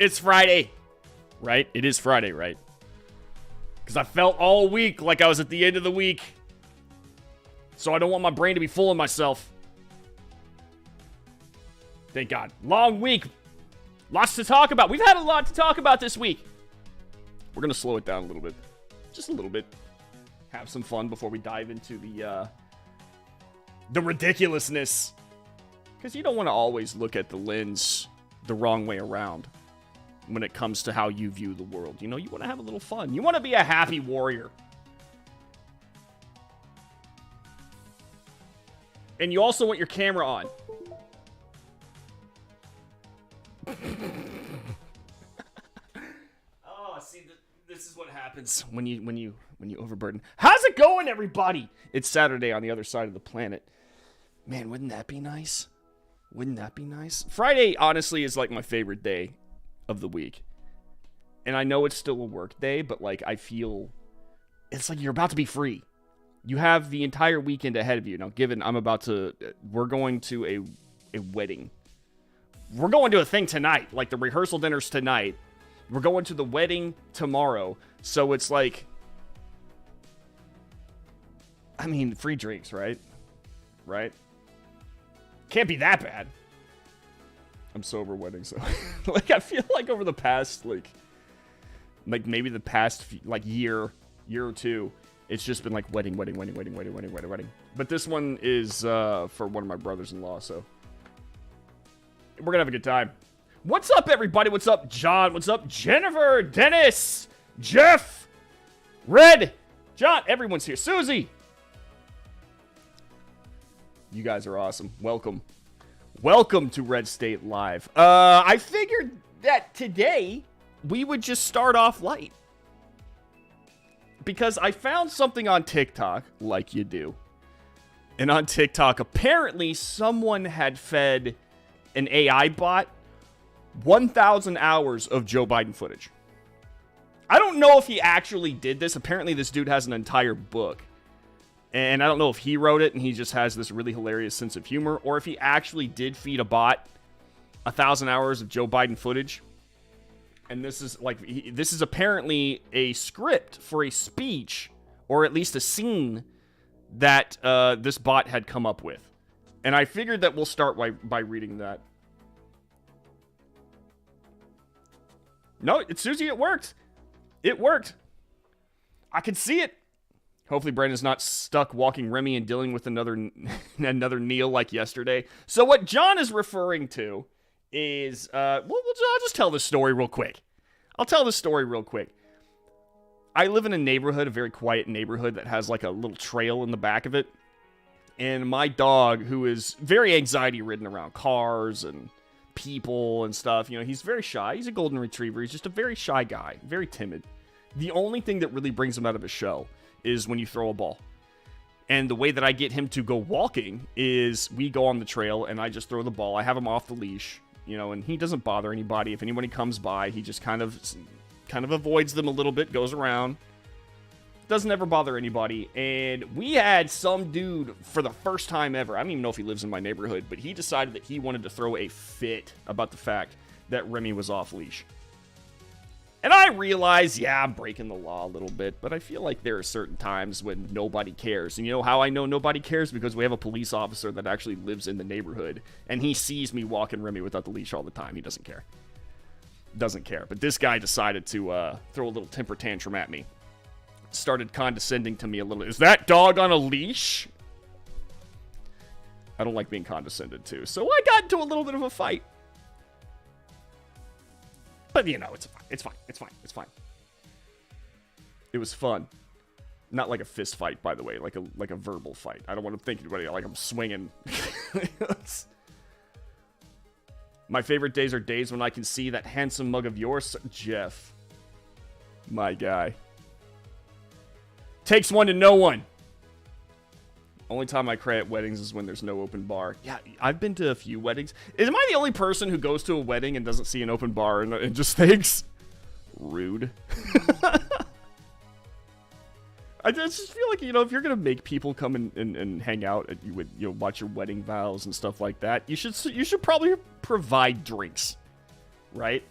It's Friday, right? It is Friday, right? Because I felt all week like I was at the end of the week. So I don't want my brain to be full of myself. Thank God. Long week. Lots to talk about. We've had a lot to talk about this week. We're going to slow it down a little bit. Just a little bit. Have some fun before we dive into the ridiculousness. Because you don't want to always look at the lens the wrong way around when it comes to how you view the world. You know, you want to have a little fun. You want to be a happy warrior. And you also want your camera on. Oh, see, this is what happens when you overburden. How's it going, everybody? It's Saturday on the other side of the planet. Man, wouldn't that be nice? Wouldn't that be nice? Friday, honestly, is like my favorite day of the week. And I know it's still a work day, but like I feel it's like you're about to be free. You have the entire weekend ahead of you. Now, given we're going to a wedding. We're going to a thing tonight, like the rehearsal dinner's tonight. We're going to the wedding tomorrow. So it's like, I mean, free drinks, right? Right? Can't be that bad. I'm sober wedding, so like I feel like over the past like maybe the past year or two, it's just been like wedding. But this one is for one of my brothers-in-law, so we're gonna have a good time. What's up, everybody? What's up, John? What's up, Jennifer, Dennis, Jeff, Red, John? Everyone's here. Susie. You guys are awesome. Welcome. Welcome to Red State Live. I figured that today we would just start off light. Because I found something on TikTok, like you do. And on TikTok, apparently someone had fed an AI bot 1,000 hours of Joe Biden footage. I don't know if he actually did this. Apparently this dude has an entire book. And I don't know if he wrote it and he just has this really hilarious sense of humor, or if he actually did feed a bot 1,000 hours of Joe Biden footage. And this is apparently a script for a speech, or at least a scene that this bot had come up with. And I figured that we'll start by reading that. No, it's Susie, it worked. It worked. I could see it. Hopefully Brandon's not stuck walking Remy and dealing with another Neil like yesterday. So what John is referring to is, I'll just tell this story real quick. I'll tell this story real quick. I live in a neighborhood, a very quiet neighborhood that has like a little trail in the back of it. And my dog, who is very anxiety-ridden around cars and people and stuff, you know, he's very shy. He's a golden retriever. He's just a very shy guy, very timid. The only thing that really brings him out of his shell is when you throw a ball. And the way that I get him to go walking is we go on the trail and I just throw the ball. I have him off the leash, you know, and he doesn't bother anybody. If anybody comes by, he just kind of avoids them a little bit, goes around. Doesn't ever bother anybody. And we had some dude, for the first time ever, I don't even know if he lives in my neighborhood, but he decided that he wanted to throw a fit about the fact that Remy was off leash. And I realize, yeah, I'm breaking the law a little bit, but I feel like there are certain times when nobody cares. And you know how I know nobody cares? Because we have a police officer that actually lives in the neighborhood, and he sees me walking Remy without the leash all the time. He doesn't care. Doesn't care. But this guy decided to throw a little temper tantrum at me. Started condescending to me a little. Is that dog on a leash? I don't like being condescended to. So I got into a little bit of a fight. But, you know, it's fine. It's fine. It's fine. It's fine. It was fun. Not like a fist fight, by the way. Like a verbal fight. I don't want to think anybody like I'm swinging. My favorite days are days when I can see that handsome mug of yours, Jeff. My guy. Takes one to know one. Only time I cry at weddings is when there's no open bar. Yeah, I've been to a few weddings. Am I the only person who goes to a wedding and doesn't see an open bar and just thinks, rude? I just feel like, you know, if you're going to make people come and hang out and you would, you know, watch your wedding vows and stuff like that, you should probably provide drinks, right?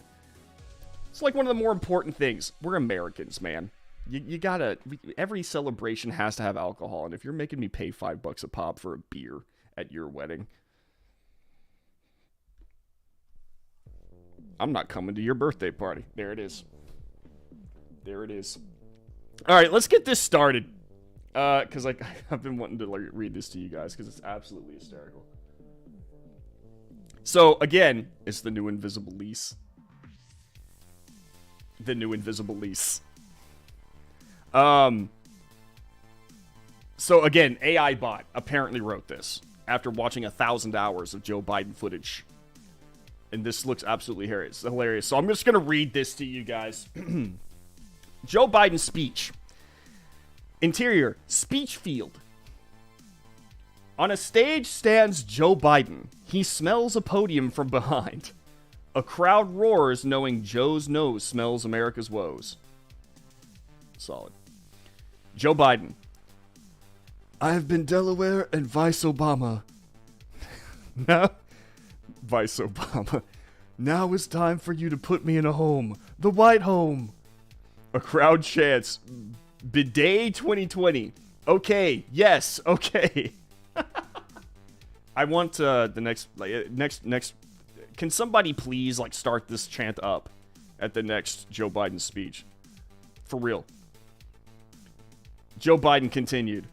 It's like one of the more important things. We're Americans, man. You gotta... Every celebration has to have alcohol, and if you're making me pay $5 a pop for a beer at your wedding, I'm not coming to your birthday party. There it is. There it is. All right, let's get this started. Because like I've been wanting to read this to you guys because it's absolutely hysterical. So again, it's the new invisible lease. The new invisible lease. So again, AI bot apparently wrote this after watching 1,000 hours of Joe Biden footage. And this looks absolutely hilarious. So I'm just going to read this to you guys. Joe Biden's speech. Interior, speech field. On a stage stands Joe Biden. He smells a podium from behind. A crowd roars knowing Joe's nose smells America's woes. Solid. Joe Biden. I have been Delaware and Vice Obama. Now, Vice Obama. Now it's time for you to put me in a home. The White Home. A crowd chants, Bidet 2020. Okay, yes, okay. I want the next. Can somebody please start this chant up at the next Joe Biden speech? For real. Joe Biden continued.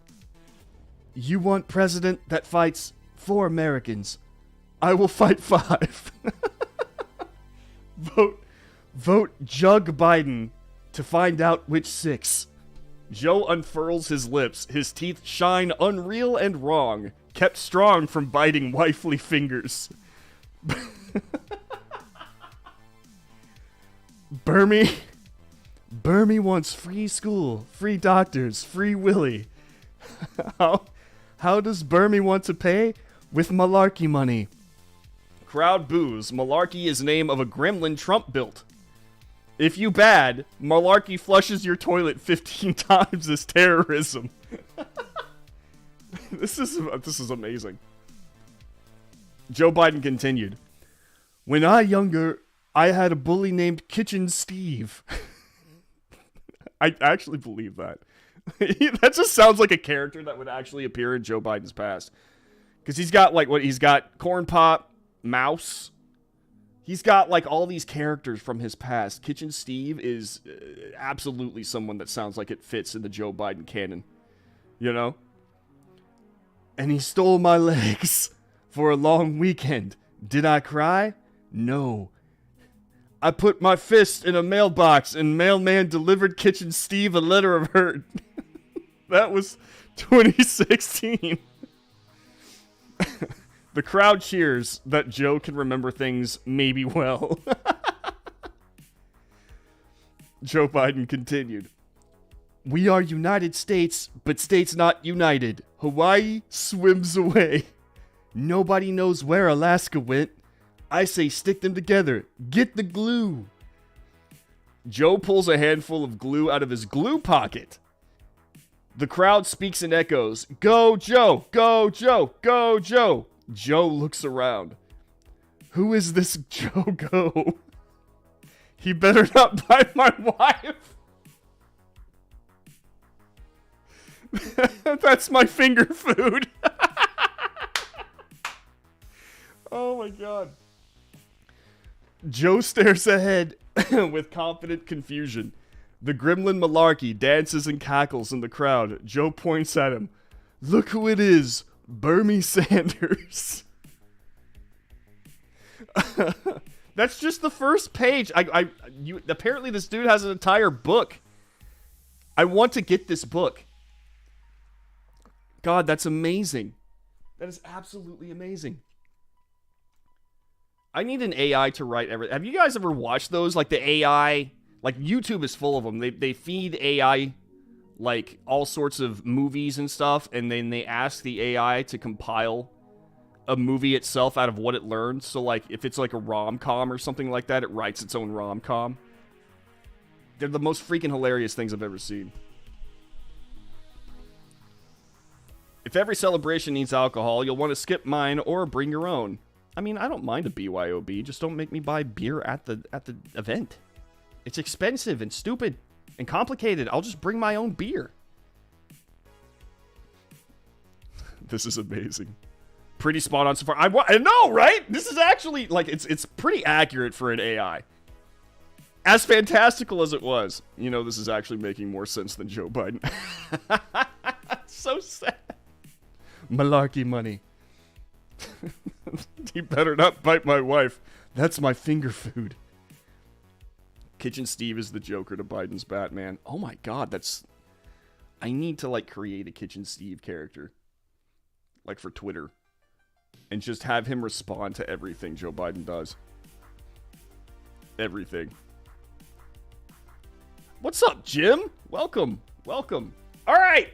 You want president that fights 4 Americans. I will fight 5. Vote Jug Biden to find out which 6. Joe unfurls his lips. His teeth shine unreal and wrong, kept strong from biting wifely fingers. Burmy wants free school, free doctors, free Willie. How does Burmy want to pay? With malarkey money. Crowd boos. Malarkey is name of a gremlin Trump built. If you bad, malarkey flushes your toilet 15 times as terrorism. This is amazing. Joe Biden continued. When I younger, I had a bully named Kitchen Steve. I actually believe that. That just sounds like a character that would actually appear in Joe Biden's past. Because he's got he's got Corn Pop, Mouse. He's got all these characters from his past. Kitchen Steve is absolutely someone that sounds like it fits in the Joe Biden canon. You know? And he stole my legs for a long weekend. Did I cry? No. I put my fist in a mailbox and mailman delivered Kitchen Steve a letter of hurt. That was 2016. The crowd cheers that Joe can remember things maybe well. Joe Biden continued. We are United States, but states not united. Hawaii swims away. Nobody knows where Alaska went. I say stick them together. Get the glue. Joe pulls a handful of glue out of his glue pocket. The crowd speaks in echoes. Go, Joe! Go, Joe! Go, Joe! Joe looks around. Who is this Joe Go? He better not bite my wife. That's my finger food. Oh my god. Joe stares ahead with confident confusion. The gremlin malarkey dances and cackles in the crowd. Joe points at him. Look who it is. Bernie Sanders. That's just the first page. Apparently this dude has an entire book. I want to get this book. God, that's amazing. That is absolutely amazing. I need an AI to write everything. Have you guys ever watched those? The AI, YouTube is full of them. They feed AI all sorts of movies and stuff, and then they ask the AI to compile a movie itself out of what it learned. So if it's a rom-com or something like that, it writes its own rom-com. They're the most freaking hilarious things I've ever seen. If every celebration needs alcohol, you'll want to skip mine or bring your own. I mean, I don't mind a BYOB, just don't make me buy beer at the event. It's expensive and stupid and complicated. I'll just bring my own beer. This is amazing. Pretty spot on so far. I know, right? This is actually, like, it's pretty accurate for an AI. As fantastical as it was, you know, this is actually making more sense than Joe Biden. So sad. Malarkey money. You better not bite my wife. That's my finger food. Kitchen Steve is the Joker to Biden's Batman. Oh my god, that's... I need to, like, create a Kitchen Steve character. Like, for Twitter. And just have him respond to everything Joe Biden does. Everything. What's up, Jim? Welcome. Welcome. All right.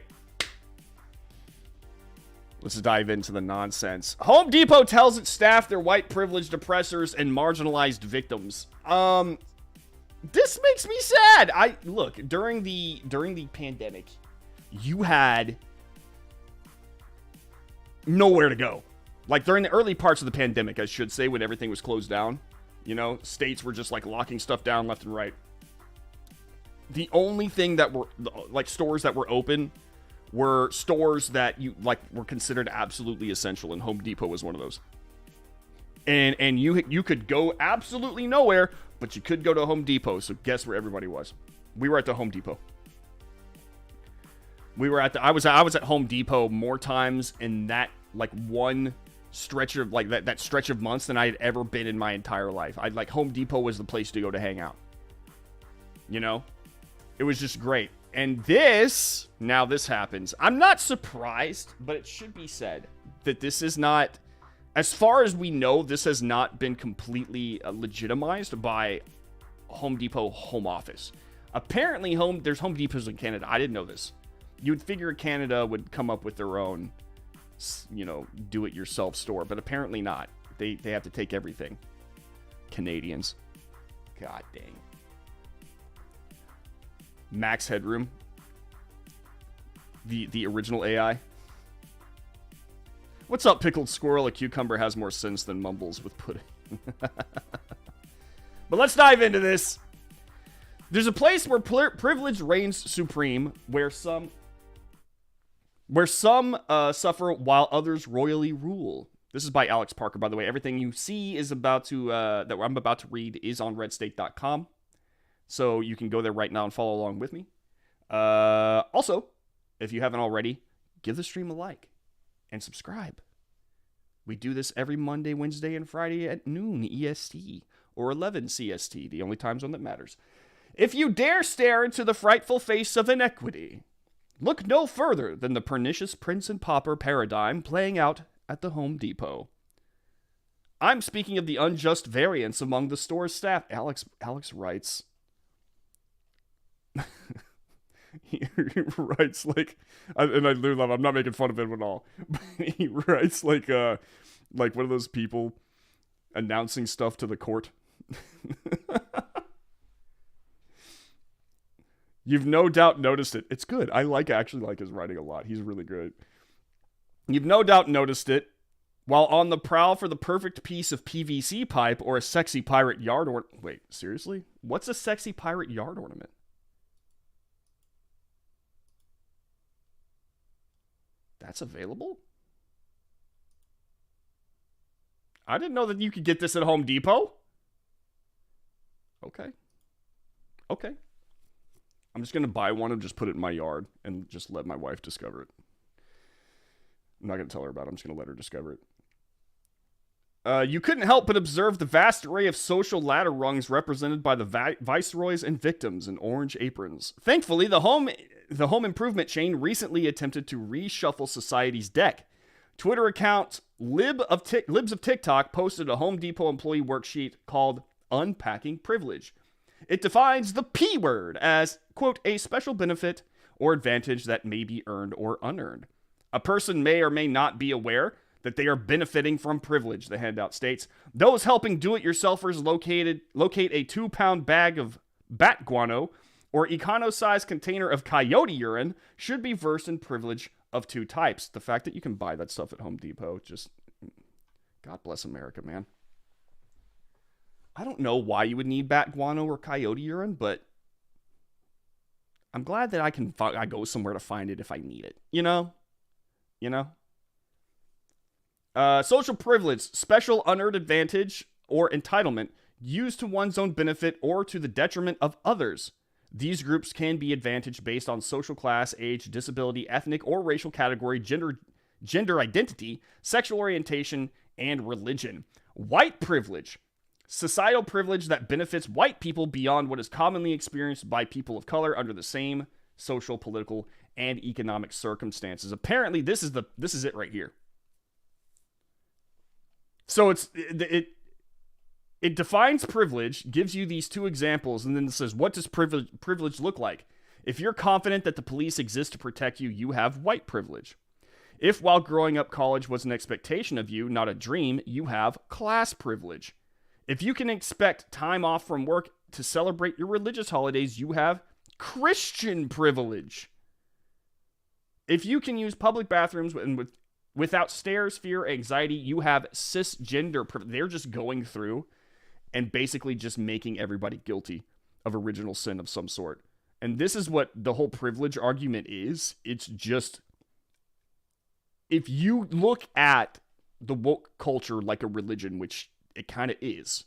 Let's dive into the nonsense. Home Depot tells its staff they're white privileged oppressors and marginalized victims. This makes me sad. Look, during the pandemic, you had nowhere to go. Like, during the early parts of the pandemic, I should say, when everything was closed down, you know, states were just, like, locking stuff down left and right. The only thing that were, like, stores that were open were stores that were considered absolutely essential, and Home Depot was one of those. And you could go absolutely nowhere, but you could go to Home Depot. So guess where everybody was? We were at the Home Depot. I was at Home Depot more times in that, like, one stretch of, like, that stretch of months than I had ever been in my entire life. Home Depot was the place to go to hang out. You know? It was just great. And this happens. I'm not surprised, but it should be said that this is not, as far as we know, this has not been completely legitimized by Home Depot home office. Apparently, there's Home Depots in Canada. I didn't know this. You would figure Canada would come up with their own, you know, do-it-yourself store, but apparently not. They have to take everything. Canadians. God dang. Max Headroom. The original AI. What's up, pickled squirrel? A cucumber has more sense than mumbles with pudding. But let's dive into this. There's a place where privilege reigns supreme, where some suffer while others royally rule. This is by Alex Parker, by the way. Everything you see is that I'm about to read is on redstate.com. So you can go there right now and follow along with me. Also, if you haven't already, give the stream a like and subscribe. We do this every Monday, Wednesday, and Friday at noon EST or 11 CST, the only time zone that matters. If you dare stare into the frightful face of inequity, look no further than the pernicious prince and pauper paradigm playing out at the Home Depot. I'm speaking of the unjust variance among the store's staff. Alex writes... he writes like, and I literally love, I'm not making fun of him at all, but he writes like one of those people announcing stuff to the court. You've no doubt noticed it. It's good. I actually like his writing a lot. He's really good. You've no doubt noticed it. While on the prowl for the perfect piece of PVC pipe or a sexy pirate yard ornament. Wait, seriously? What's a sexy pirate yard ornament? That's available? I didn't know that you could get this at Home Depot. Okay. I'm just going to buy one and just put it in my yard and just let my wife discover it. I'm not going to tell her about it. I'm just going to let her discover it. You couldn't help but observe the vast array of social ladder rungs represented by the viceroys and victims in orange aprons. Thankfully, the home improvement chain recently attempted to reshuffle society's deck. Twitter account Libs of TikTok posted a Home Depot employee worksheet called Unpacking Privilege. It defines the P word as, quote, a special benefit or advantage that may be earned or unearned. A person may or may not be aware that they are benefiting from privilege, the handout states. Those helping do-it-yourselfers locate a 2-pound bag of bat guano or econo-sized container of coyote urine should be versed in privilege of 2 types. The fact that you can buy that stuff at Home Depot, just... God bless America, man. I don't know why you would need bat guano or coyote urine, but I'm glad that I go somewhere to find it if I need it. You know? Social privilege, special unearned advantage or entitlement used to one's own benefit or to the detriment of others. These groups can be advantaged based on social class, age, disability, ethnic or racial category, gender identity, sexual orientation, and religion. White privilege, societal privilege that benefits white people beyond what is commonly experienced by people of color under the same social, political, and economic circumstances. Apparently, this is it right here. So it defines privilege, gives you these two examples, and then it says, what does privilege look like? If you're confident that the police exist to protect you, you have white privilege. If while growing up, college was an expectation of you, not a dream, you have class privilege. If you can expect time off from work to celebrate your religious holidays, you have Christian privilege. If you can use public bathrooms without stares, fear, anxiety, you have cisgender privilege. They're just going through and basically just making everybody guilty of original sin of some sort. And this is what the whole privilege argument is. It's just, if you look at the woke culture like a religion, which it kind of is,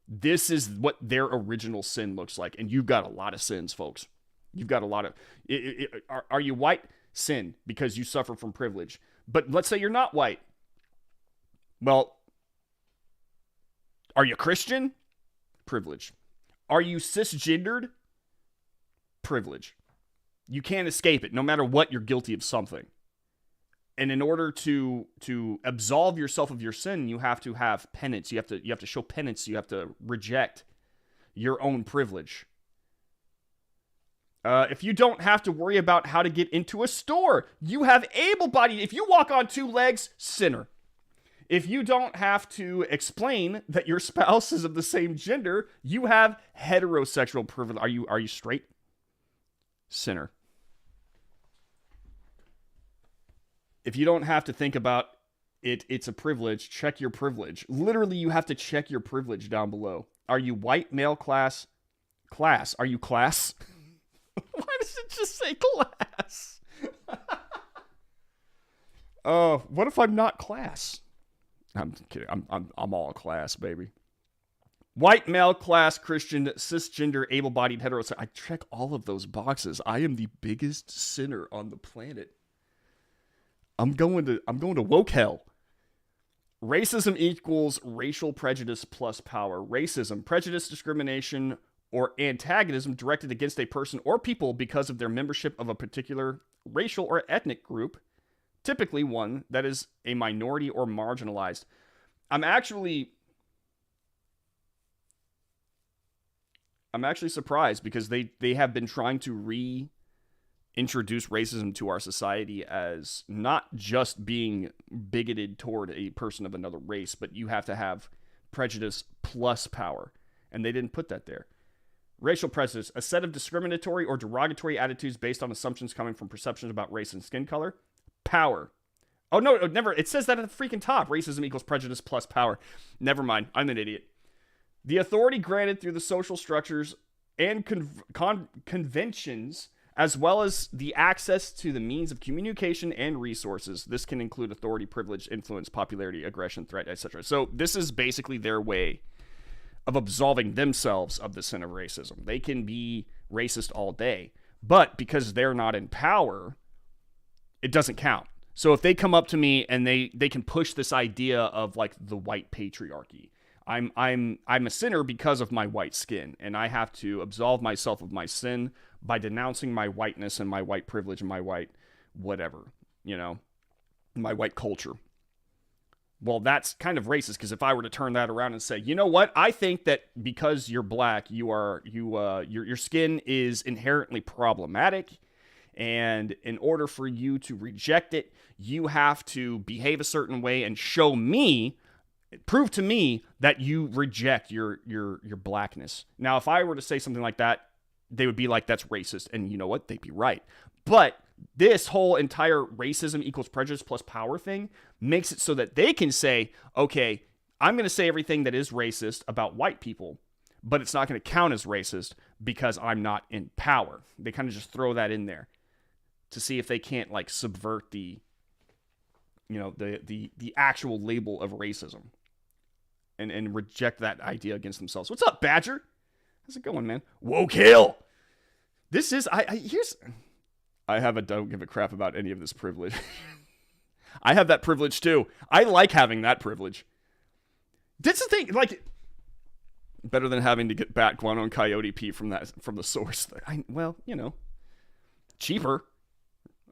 this is what their original sin looks like. And you've got a lot of sins, folks. You've got a lot of... Are you white? Sin, because you suffer from privilege. But let's say you're not white. Well, are you Christian? Privilege. Are you cisgendered? Privilege. You can't escape it. No matter what, you're guilty of something. And in order to absolve yourself of your sin, you have to have penance. You have to show penance. You have to reject your own privilege. If you don't have to worry about how to get into a store, you have able-bodied. If you walk on two legs, sinner. If you don't have to explain that your spouse is of the same gender, you have heterosexual privilege. Are you straight? Sinner. If you don't have to think about it, it's a privilege, check your privilege. Literally, you have to check your privilege down below. Are you white, male, class? Class. Are you class? Why does it just say class? What if I'm not class? I'm kidding. I'm all class, baby. White, male, class, Christian, cisgender, able-bodied, heterosexual. I check all of those boxes. I am the biggest sinner on the planet. I'm going to woke hell. Racism equals racial prejudice plus power. Racism, prejudice, discrimination, or antagonism directed against a person or people because of their membership of a particular racial or ethnic group, typically one that is a minority or marginalized. I'm actually surprised because they have been trying to reintroduce racism to our society as not just being bigoted toward a person of another race, but you have to have prejudice plus power. And they didn't put that there. Racial prejudice, a set of discriminatory or derogatory attitudes based on assumptions coming from perceptions about race and skin color. Power. Oh, no, never. It says that at the freaking top. Racism equals prejudice plus power. Never mind. I'm an idiot. The authority granted through the social structures and conventions, as well as the access to the means of communication and resources. This can include authority, privilege, influence, popularity, aggression, threat, etc. So this is basically their way of absolving themselves of the sin of racism. They can be racist all day, but because they're not in power, it doesn't count. So if they come up to me and they can push this idea of like the white patriarchy, I'm a sinner because of my white skin, and I have to absolve myself of my sin by denouncing my whiteness and my white privilege and my white whatever, my white culture. Well, that's kind of racist, because if I were to turn that around and say, you know what, I think that because you're black, your skin is inherently problematic, and in order for you to reject it, you have to behave a certain way and prove to me that you reject your blackness. Now, if I were to say something like that, they would be like, that's racist, and you know what, they'd be right. But this whole entire racism equals prejudice plus power thing makes it so that they can say, okay, I'm going to say everything that is racist about white people, but it's not going to count as racist because I'm not in power. They kind of just throw that in there to see if they can't like subvert the actual label of racism and reject that idea against themselves. What's up, Badger? How's it going, man? Woke Hill. This is I have a don't give a crap about any of this privilege. I have that privilege too. I like having that privilege. That's the thing, like, better than having to get bat guano and coyote pee from the source. Cheaper.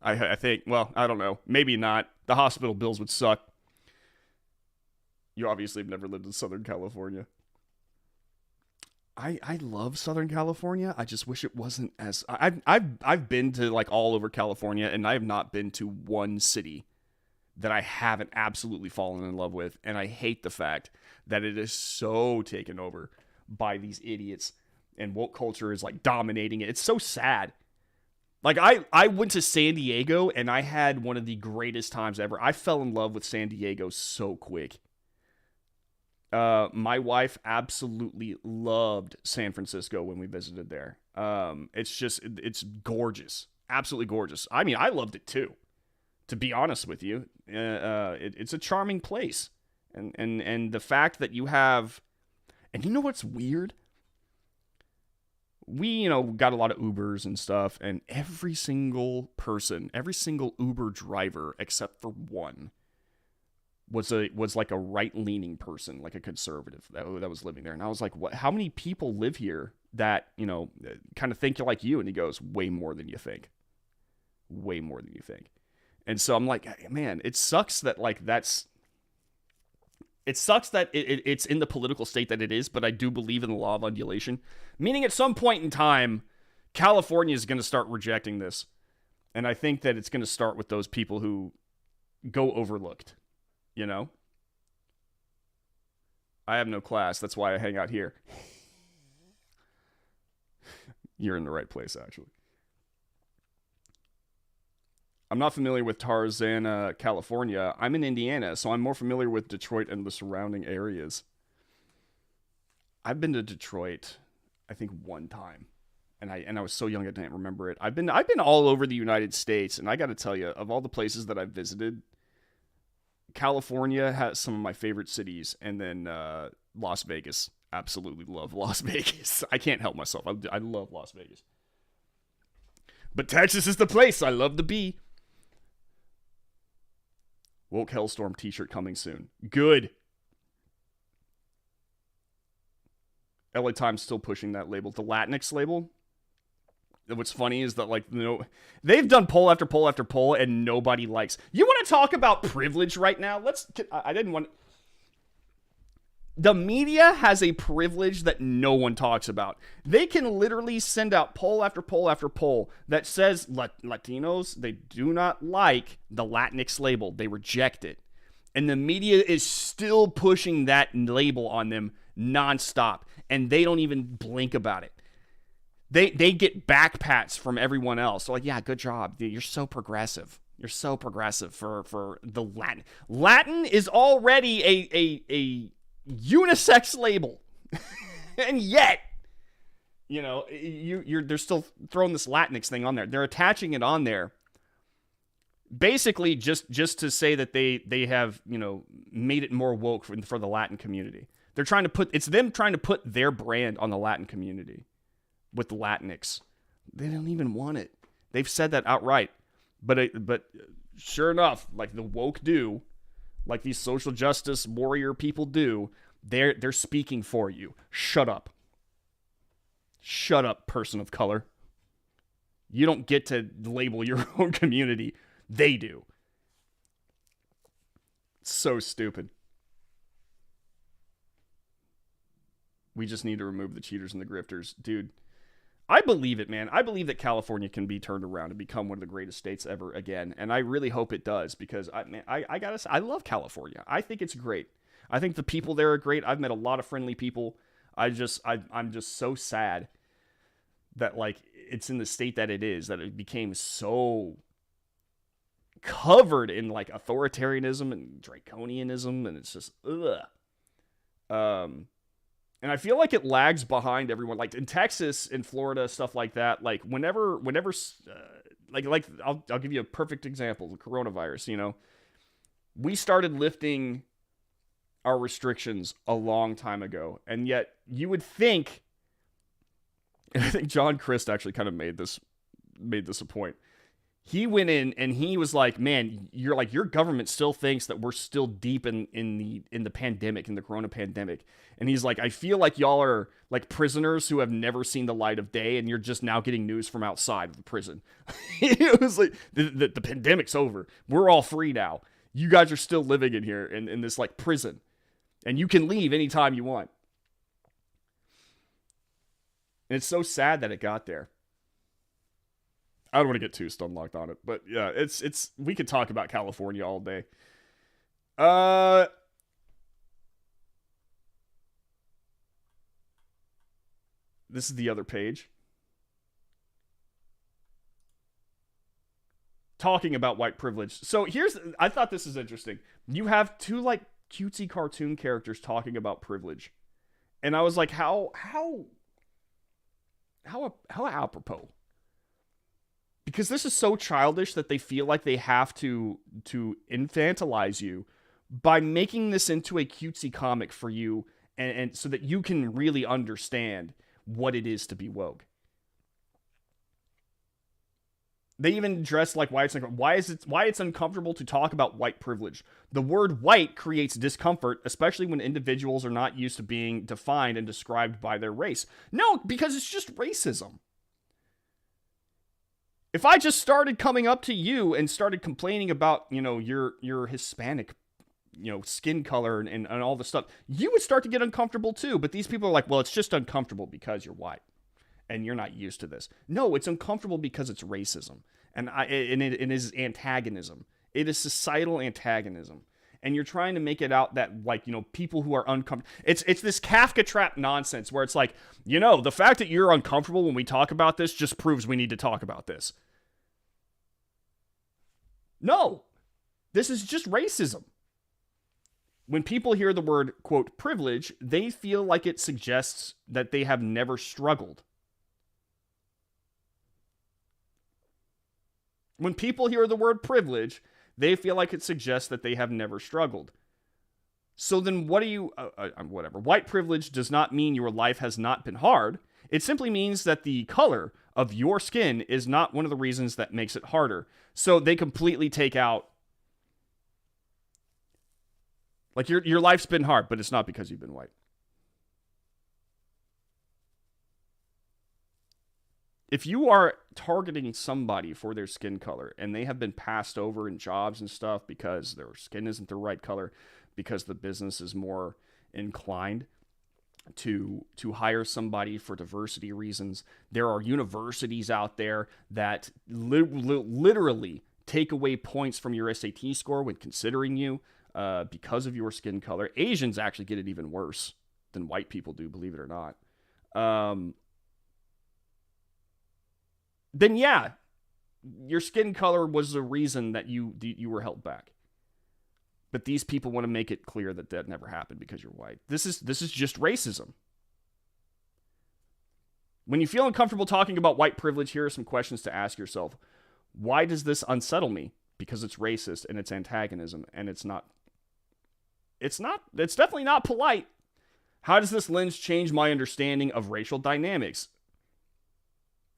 I think. Well, I don't know. Maybe not. The hospital bills would suck. You obviously have never lived in Southern California. I love Southern California. I just wish it wasn't as. I've been to like all over California, and I have not been to one city that I haven't absolutely fallen in love with, and I hate the fact that it is so taken over by these idiots, and woke culture is like dominating it. It's so sad. Like, I went to San Diego, and I had one of the greatest times ever. I fell in love with San Diego so quick. My wife absolutely loved San Francisco when we visited there. It's gorgeous. Absolutely gorgeous. I mean, I loved it too, to be honest with you. It's a charming place. And the fact that you have, and you know what's weird? We, got a lot of Ubers and stuff, and every single person, every single Uber driver, except for one, was like a right-leaning person, like a conservative that was living there. And I was like, what? How many people live here that, kind of think like you? And he goes, way more than you think. Way more than you think. And so I'm like, man, it sucks that like it sucks that it's in the political state that it is, but I do believe in the law of undulation. Meaning at some point in time, California is going to start rejecting this. And I think that it's going to start with those people who go overlooked, I have no class. That's why I hang out here. You're in the right place, actually. I'm not familiar with Tarzana, California. I'm in Indiana, so I'm more familiar with Detroit and the surrounding areas. I've been to Detroit, I think, one time, and I was so young I didn't remember it. I've been all over the United States, and I got to tell you, of all the places that I've visited, California has some of my favorite cities, and then Las Vegas. Absolutely love Las Vegas. I can't help myself. I love Las Vegas. But Texas is the place I love to be. Woke Hellstorm t-shirt coming soon. Good. LA Times still pushing that label. The Latinx label. What's funny is that, like, they've done poll after poll after poll, and nobody likes. You want to talk about privilege right now? I didn't want. The media has a privilege that no one talks about. They can literally send out poll after poll after poll that says Latinos, they do not like the Latinx label. They reject it. And the media is still pushing that label on them nonstop. And they don't even blink about it. They get back pats from everyone else. They're like, yeah, good job. You're so progressive. You're so progressive for the Latin. Latin is already a unisex label. And yet, they're still throwing this Latinx thing on there. They're attaching it on there basically just to say that they have, made it more woke for the Latin community. It's them trying to put their brand on the Latin community with the Latinx. They don't even want it. They've said that outright. But sure enough, like the woke do, like these social justice warrior people do, they're speaking for you. Shut up. Shut up, person of color. You don't get to label your own community. They do. It's so stupid. We just need to remove the cheaters and the grifters. Dude, I believe it, man. I believe that California can be turned around and become one of the greatest states ever again. And I really hope it does, because I gotta say, I love California. I think it's great. I think the people there are great. I've met a lot of friendly people. I'm just so sad that, like, it's in the state that it is, that it became so covered in, like, authoritarianism and draconianism, and it's just, ugh. Um, and I feel like it lags behind everyone. Like in Texas, in Florida, stuff like that. Like whenever, I'll give you a perfect example: the coronavirus. We started lifting our restrictions a long time ago, and yet you would think, and I think John Christ actually kind of made this a point. He went in and he was like, "Man, your government still thinks that we're still deep in the pandemic, in the corona pandemic." And he's like, "I feel like y'all are like prisoners who have never seen the light of day, and you're just now getting news from outside of the prison." It was like the pandemic's over. We're all free now. You guys are still living in here in this like prison, and you can leave anytime you want. And it's so sad that it got there. I don't want to get too stun locked on it, but yeah, it's we could talk about California all day. This is the other page. Talking about white privilege. So I thought this is interesting. You have two like cutesy cartoon characters talking about privilege. And I was like, how apropos. Because this is so childish that they feel like they have to infantilize you by making this into a cutesy comic for you, and so that you can really understand what it is to be woke. They even address like why it's uncomfortable to talk about white privilege. The word white creates discomfort, especially when individuals are not used to being defined and described by their race. No, because it's just racism. If I just started coming up to you and started complaining about, your Hispanic, skin color and all this stuff, you would start to get uncomfortable too. But these people are like, well, it's just uncomfortable because you're white and you're not used to this. No, it's uncomfortable because it's racism. And it is antagonism. It is societal antagonism. And you're trying to make it out that, people who are uncomfortable. It's this Kafka trap nonsense where it's like, the fact that you're uncomfortable when we talk about this just proves we need to talk about this. No, this is just racism. When people hear the word, quote, privilege, they feel like it suggests that they have never struggled. When people hear the word privilege, they feel like it suggests that they have never struggled. So then what do you... whatever. White privilege does not mean your life has not been hard. It simply means that the color of your skin is not one of the reasons that makes it harder. So they completely take out... Like, your life's been hard, but it's not because you've been white. If you are targeting somebody for their skin color and they have been passed over in jobs and stuff because their skin isn't the right color, because the business is more inclined to hire somebody for diversity reasons, there are universities out there that literally take away points from your SAT score when considering you because of your skin color. Asians actually get it even worse than white people do, believe it or not. Then yeah, your skin color was the reason that you were held back. But these people want to make it clear that that never happened because you're white. This is just racism. When you feel uncomfortable talking about white privilege, here are some questions to ask yourself. Why does this unsettle me? Because it's racist and it's antagonism and it's definitely not polite. How does this lens change my understanding of racial dynamics?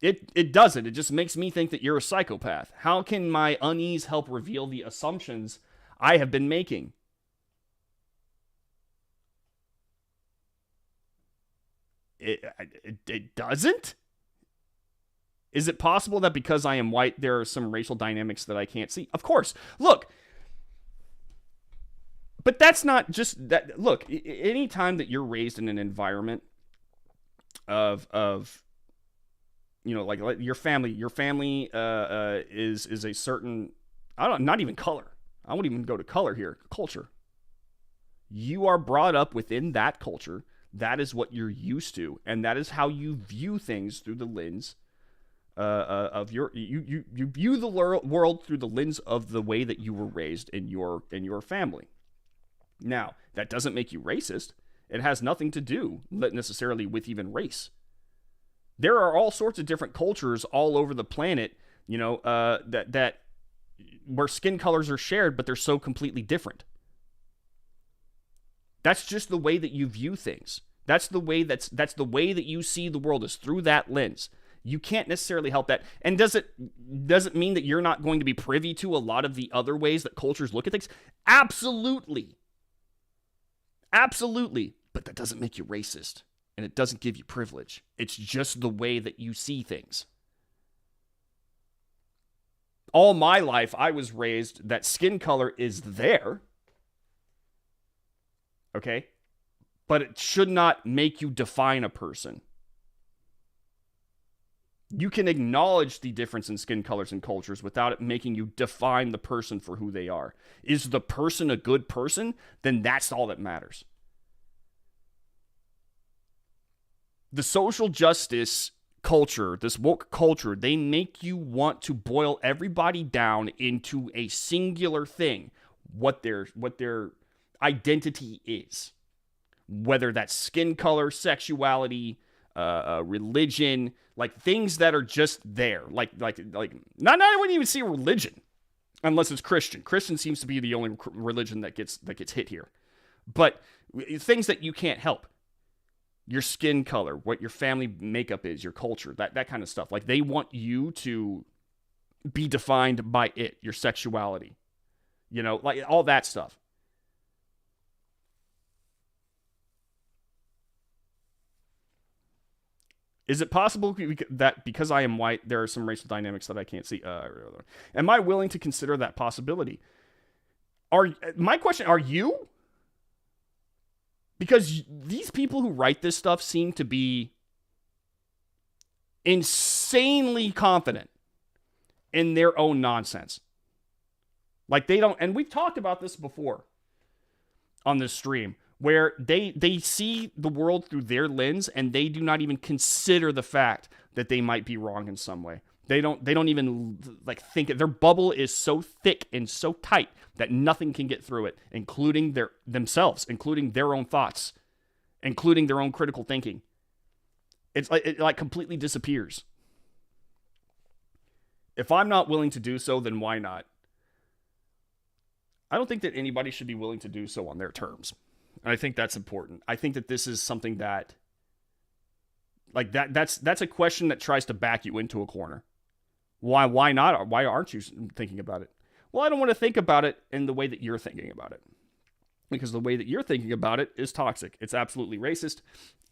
It doesn't. It just makes me think that you're a psychopath. How can my unease help reveal the assumptions I have been making? It doesn't? Is it possible that because I am white, there are some racial dynamics that I can't see? Of course. Look. But that's not just that. Look, anytime that you're raised in an environment of like your family is a certain, not even color. I won't even go to color here. Culture. You are brought up within that culture. That is what you're used to, and that is how you view things through the lens of your. You view the world through the lens of the way that you were raised in your family. Now, that doesn't make you racist. It has nothing to do necessarily with even race. There are all sorts of different cultures all over the planet, that where skin colors are shared, but they're so completely different. That's just the way that you view things. That's the way that you see the world, is through that lens. You can't necessarily help that. And does it mean that you're not going to be privy to a lot of the other ways that cultures look at things? Absolutely. Absolutely. But that doesn't make you racist. And it doesn't give you privilege. It's just the way that you see things. All my life, I was raised that skin color is there. Okay? But it should not make you define a person. You can acknowledge the difference in skin colors and cultures without it making you define the person for who they are. Is the person a good person? Then that's all that matters. The social justice culture, this woke culture, they make you want to boil everybody down into a singular thing, what their identity is. Whether that's skin color, sexuality, religion, like things that are just there. Like not I wouldn't even see religion unless it's Christian. Christian seems to be the only religion that gets hit here. But things that you can't help. Your skin color, what your family makeup is, your culture, that kind of stuff. Like they want you to be defined by it, your sexuality. Like all that stuff. Is it possible that because I am white, there are some racial dynamics that I can't see? Am I willing to consider that possibility? My question, are you? Because these people who write this stuff seem to be insanely confident in their own nonsense. Like they don't, and we've talked about this before on this stream, where they see the world through their lens and they do not even consider the fact that they might be wrong in some way. They don't even think it. Their bubble is so thick and so tight that nothing can get through it, including themselves, including their own thoughts, including their own critical thinking. It completely disappears. If I'm not willing to do so, then why not? I don't think that anybody should be willing to do so on their terms. And I think that's important. I think that this is something that that's a question that tries to back you into a corner. Why not? Why aren't you thinking about it? Well, I don't want to think about it in the way that you're thinking about it. Because the way that you're thinking about it is toxic. It's absolutely racist,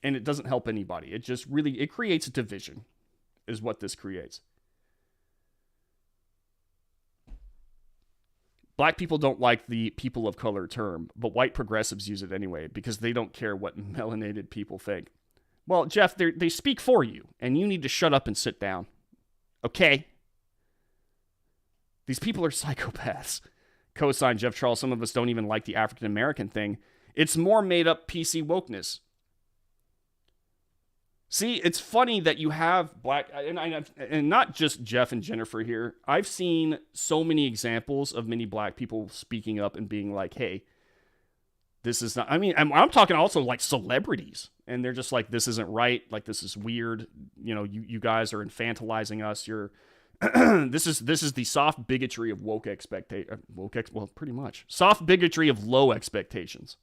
and it doesn't help anybody. It creates a division, is what this creates. Black people don't like the people of color term, but white progressives use it anyway because they don't care what melanated people think. Well, Jeff, they speak for you, and you need to shut up and sit down. Okay? These people are psychopaths. Cosign Jeff Charles, some of us don't even like the African American thing. It's more made up PC wokeness. See, it's funny that you have black, and not just Jeff and Jennifer here. I've seen so many examples of many black people speaking up and being like, hey, this is not, I'm talking also like celebrities. And they're just like, this isn't right. Like, this is weird. You guys are infantilizing us. This is the soft bigotry of woke expectation. Well, pretty much. Soft bigotry of low expectations.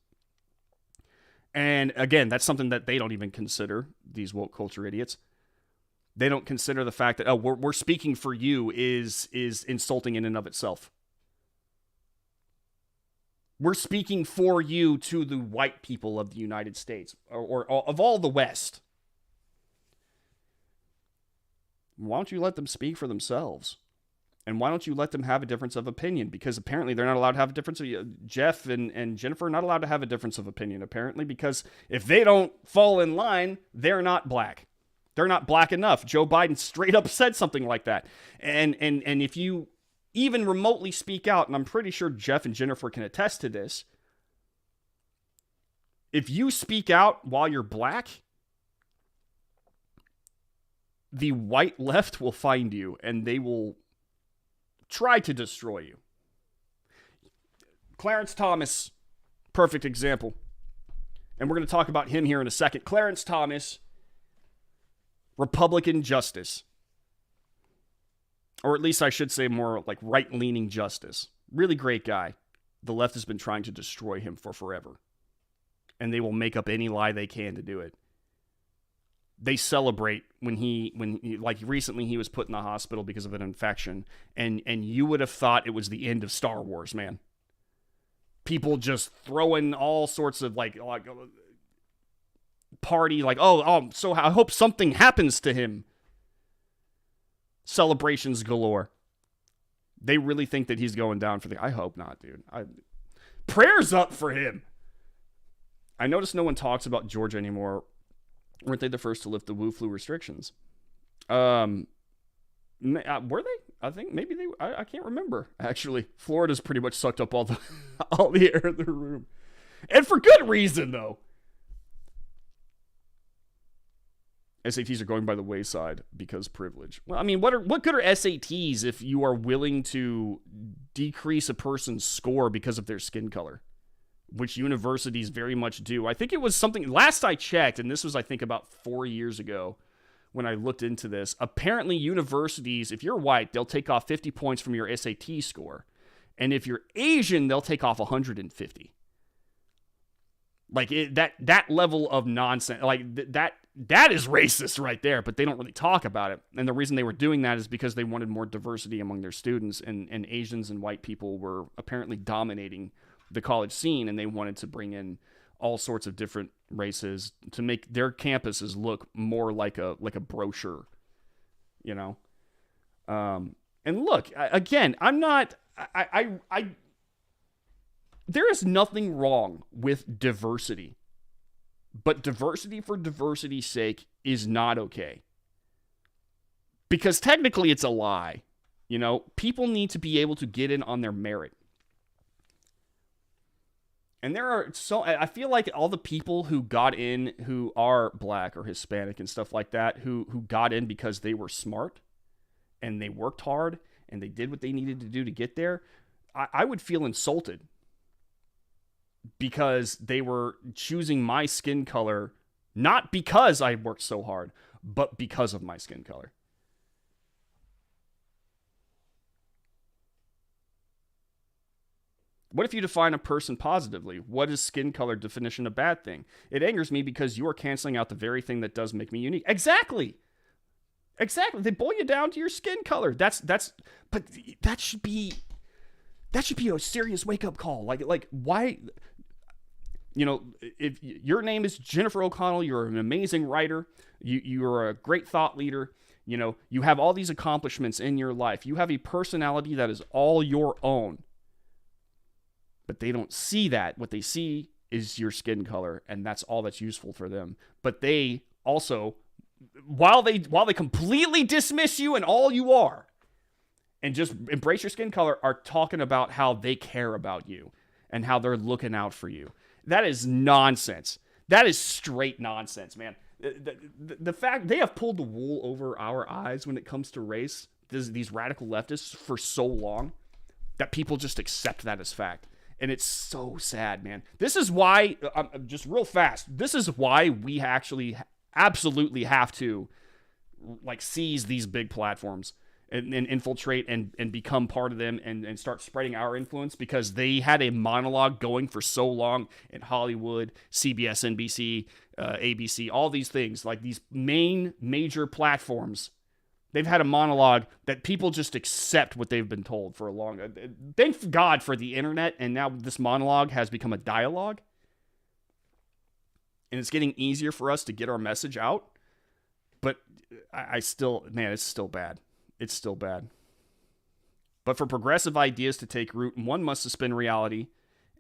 And again, that's something that they don't even consider, these woke culture idiots. They don't consider the fact that, we're speaking for you is insulting in and of itself. We're speaking for you to the white people of the United States, or of all the West. Why don't you let them speak for themselves? And why don't you let them have a difference of opinion? Because apparently they're not allowed to have a difference of... Jeff and Jennifer are not allowed to have a difference of opinion, apparently, because if they don't fall in line, they're not black. They're not black enough. Joe Biden straight up said something like that. And if you even remotely speak out, and I'm pretty sure Jeff and Jennifer can attest to this, if you speak out while you're black, the white left will find you, and they will try to destroy you. Clarence Thomas, perfect example. And we're going to talk about him here in a second. Clarence Thomas, Republican justice. Or at least I should say more like right-leaning justice. Really great guy. The left has been trying to destroy him for forever. And they will make up any lie they can to do it. They celebrate when he like recently he was put in the hospital because of an infection. And you would have thought it was the end of Star Wars, man. People just throwing all sorts of like party, like, so I hope something happens to him. Celebrations galore. They really think that he's going down for I hope not, dude. Prayers up for him. I noticed no one talks about Georgia anymore. Weren't they the first to lift the Wu flu restrictions? Were they? I think maybe they. I can't remember. Actually, Florida's pretty much sucked up all the air in the room, and for good reason though. SATs are going by the wayside because privilege. Well, I mean, what good are SATs if you are willing to decrease a person's score because of their skin color, which universities very much do. I think it was something, last I checked, and this was, I think, about 4 years ago when I looked into this. Apparently, universities, if you're white, they'll take off 50 points from your SAT score. And if you're Asian, they'll take off 150. Like, that level of nonsense, like, that is racist right there, but they don't really talk about it. And the reason they were doing that is because they wanted more diversity among their students, and Asians and white people were apparently dominating the college scene, and they wanted to bring in all sorts of different races to make their campuses look more like a brochure, you know? And look, again, I'm not, there is nothing wrong with diversity, but diversity for diversity's sake is not okay. Because technically it's a lie. You know, people need to be able to get in on their merit. And there are I feel like all the people who got in who are black or Hispanic and stuff like that, who got in because they were smart and they worked hard and they did what they needed to do to get there, I would feel insulted because they were choosing my skin color, not because I worked so hard, but because of my skin color. What if you define a person positively? What is skin color definition a bad thing? It angers me because you are canceling out the very thing that does make me unique. Exactly. They boil you down to your skin color. But that should be a serious wake-up call. Like why? You know, if your name is Jennifer O'Connell, you're an amazing writer. You're a great thought leader. You know, you have all these accomplishments in your life. You have a personality that is all your own. But they don't see that. What they see is your skin color, and that's all that's useful for them. But they also, while they completely dismiss you and all you are, and just embrace your skin color, are talking about how they care about you and how they're looking out for you. That is nonsense. That is straight nonsense, man. The fact they have pulled the wool over our eyes when it comes to race, these radical leftists, for so long that people just accept that as fact. And it's so sad, man. This is why, just real fast, this is why we actually absolutely have to like seize these big platforms and infiltrate and become part of them and start spreading our influence, because they had a monologue going for so long in Hollywood, CBS, NBC, ABC, all these things, like these major platforms. They've had a monologue that people just accept what they've been told for a long time. Thank God for the internet, and now this monologue has become a dialogue. And it's getting easier for us to get our message out. But it's still bad. It's still bad. But for progressive ideas to take root, one must suspend reality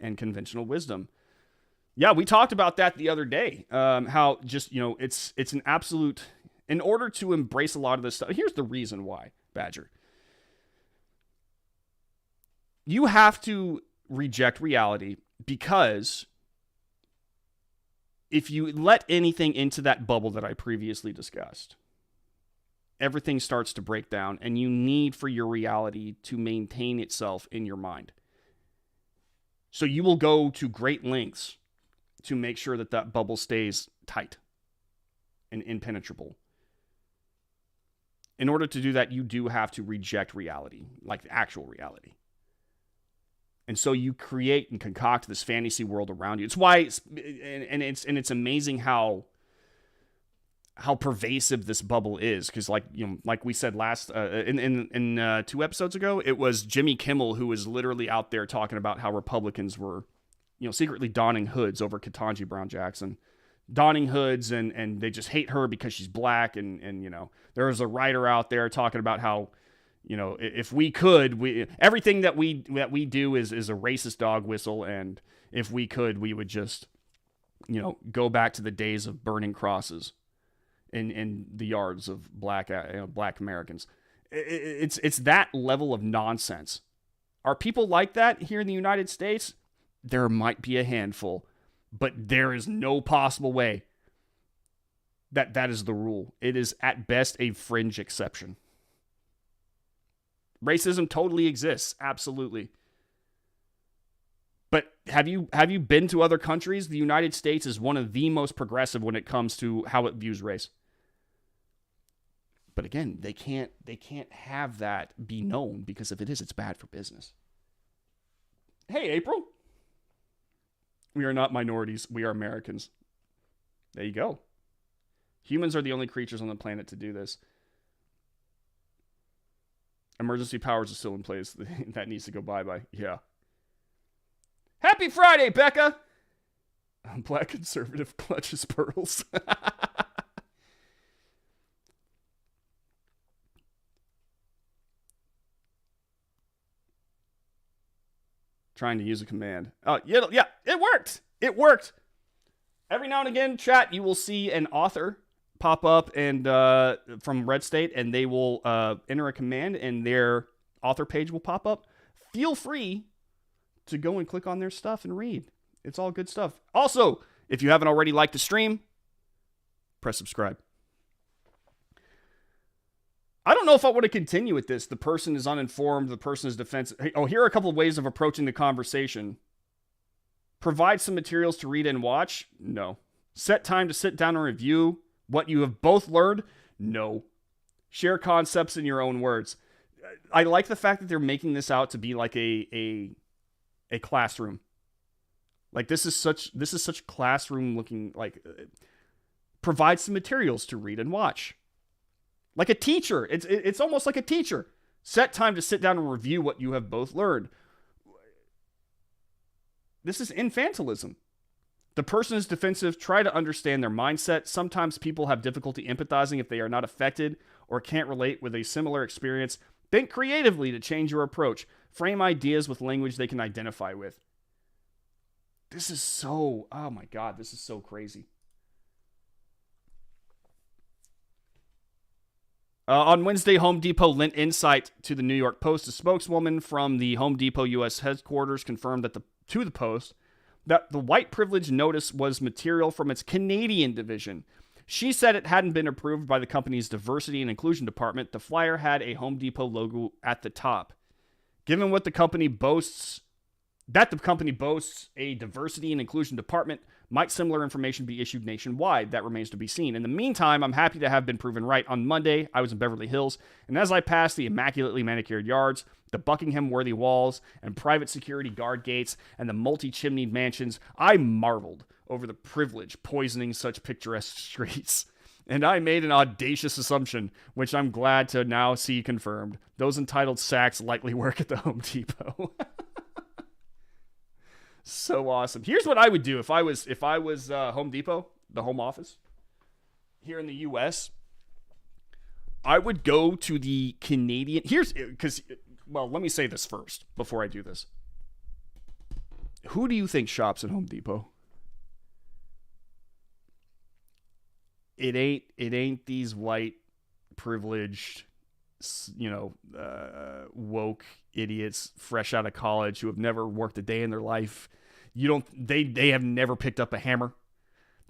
and conventional wisdom. Yeah, we talked about that the other day. How just, you know, it's an absolute... In order to embrace a lot of this stuff, here's the reason why, Badger. You have to reject reality, because if you let anything into that bubble that I previously discussed, everything starts to break down, and you need for your reality to maintain itself in your mind. So you will go to great lengths to make sure that that bubble stays tight and impenetrable. In order to do that, you do have to reject reality, like actual reality. And so you create and concoct this fantasy world around you. It's why, it's amazing how pervasive this bubble is. Because like we said last in 2 episodes ago, it was Jimmy Kimmel who was literally out there talking about how Republicans were, secretly donning hoods over Ketanji Brown Jackson. Donning hoods, and they just hate her because she's black, and there was a writer out there talking about how, if we could, everything that we do is a racist dog whistle, and if we could, we would just, go back to the days of burning crosses in the yards of black Americans. It's that level of nonsense. Are people like that here in the United States? There might be a handful. But there is no possible way that is the rule. It is at best a fringe exception. Racism totally exists, absolutely. But have you been to other countries? The United States is one of the most progressive when it comes to how it views race. But again, they can't have that be known, because if it is, it's bad for business. Hey, April. We are not minorities. We are Americans. There you go. Humans are the only creatures on the planet to do this. Emergency powers are still in place. That needs to go bye-bye. Yeah. Happy Friday, Becca! Black conservative clutches pearls. Trying to use a command. Yeah, it worked. It worked. Every now and again, chat, you will see an author pop up and from Red State, and they will enter a command, and their author page will pop up. Feel free to go and click on their stuff and read. It's all good stuff. Also, if you haven't already liked the stream, press subscribe. I don't know if I want to continue with this. The person is uninformed. The person is defensive. Here are a couple of ways of approaching the conversation. Provide some materials to read and watch? No. Set time to sit down and review what you have both learned? No. Share concepts in your own words. I like the fact that they're making this out to be like a classroom. Like this is such classroom looking, like provide some materials to read and watch. Like a teacher. It's almost like a teacher. Set time to sit down and review what you have both learned. This is infantilism. The person is defensive. Try to understand their mindset. Sometimes people have difficulty empathizing if they are not affected or can't relate with a similar experience. Think creatively to change your approach. Frame ideas with language they can identify with. This is so, oh my God, this is so crazy. On Wednesday, Home Depot lent insight to the New York Post. A spokeswoman from the Home Depot U.S. headquarters confirmed to the Post that the white privilege notice was material from its Canadian division. She said it hadn't been approved by the company's diversity and inclusion department. The flyer had a Home Depot logo at the top. Given what the company boasts, a diversity and inclusion department, might similar information be issued nationwide? That remains to be seen. In the meantime, I'm happy to have been proven right. On Monday, I was in Beverly Hills, and as I passed the immaculately manicured yards, the Buckingham-worthy walls, and private security guard gates, and the multi-chimneyed mansions, I marveled over the privilege poisoning such picturesque streets. And I made an audacious assumption, which I'm glad to now see confirmed. Those entitled sacks likely work at the Home Depot. So awesome. Here's what I would do if I was Home Depot, the home office here in the U.S. I would go to the Canadian. Let me say this first before I do this. Who do you think shops at Home Depot? It ain't these white privileged, woke idiots fresh out of college who have never worked a day in their life. They have never picked up a hammer.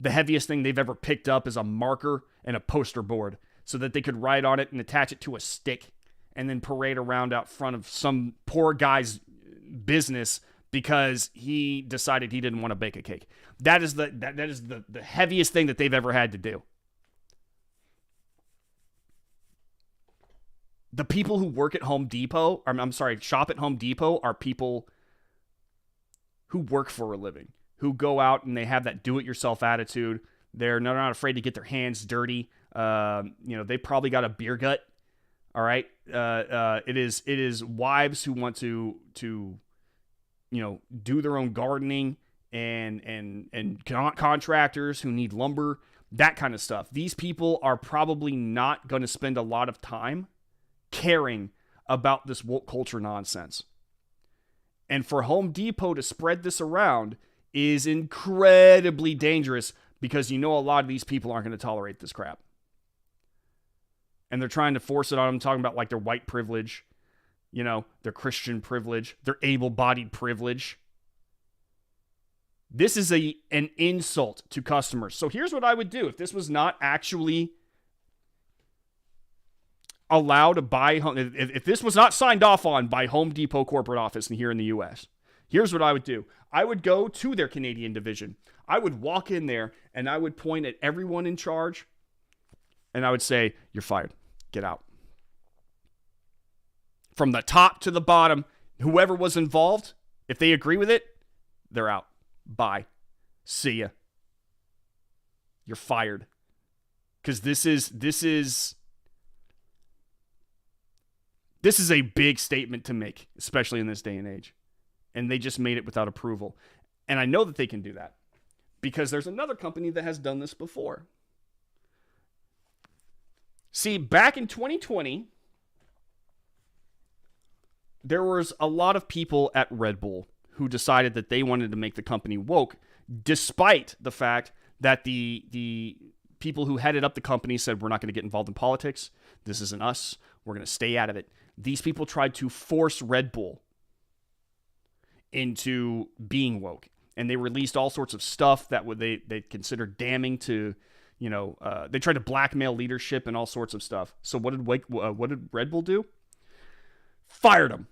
The heaviest thing they've ever picked up is a marker and a poster board so that they could write on it and attach it to a stick and then parade around out front of some poor guy's business because he decided he didn't want to bake a cake. That is the heaviest thing that they've ever had to do. The people who work at Home Depot, shop at Home Depot, are people who work for a living, who go out and they have that do-it-yourself attitude. They're not afraid to get their hands dirty. They probably got a beer gut. All right. It is wives who want to do their own gardening and contractors who need lumber, that kind of stuff. These people are probably not going to spend a lot of time caring about this woke culture nonsense. And for Home Depot to spread this around is incredibly dangerous, because a lot of these people aren't going to tolerate this crap. And they're trying to force it on them, talking about like their white privilege, their Christian privilege, their able-bodied privilege. This is an insult to customers. So here's what I would do if this was not actually allowed to buy home. If this was not signed off on by Home Depot corporate office here in the U.S., here's what I would do. I would go to their Canadian division. I would walk in there and I would point at everyone in charge and I would say, "You're fired. Get out." From the top to the bottom, whoever was involved, if they agree with it, they're out. Bye. See ya. You're fired. Because this is a big statement to make, especially in this day and age. And they just made it without approval. And I know that they can do that because there's another company that has done this before. See, back in 2020, there was a lot of people at Red Bull who decided that they wanted to make the company woke, despite the fact that the people who headed up the company said, "We're not going to get involved in politics. This isn't us. We're going to stay out of it." These people tried to force Red Bull into being woke, and they released all sorts of stuff that they considered damning to, they tried to blackmail leadership and all sorts of stuff. So what did Red Bull do? Fired them,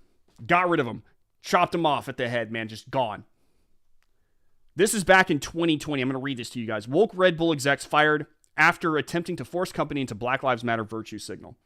got rid of them, chopped them off at the head, man, just gone. This is back in 2020. I'm going to read this to you guys. Woke Red Bull execs fired after attempting to force company into Black Lives Matter virtue signal.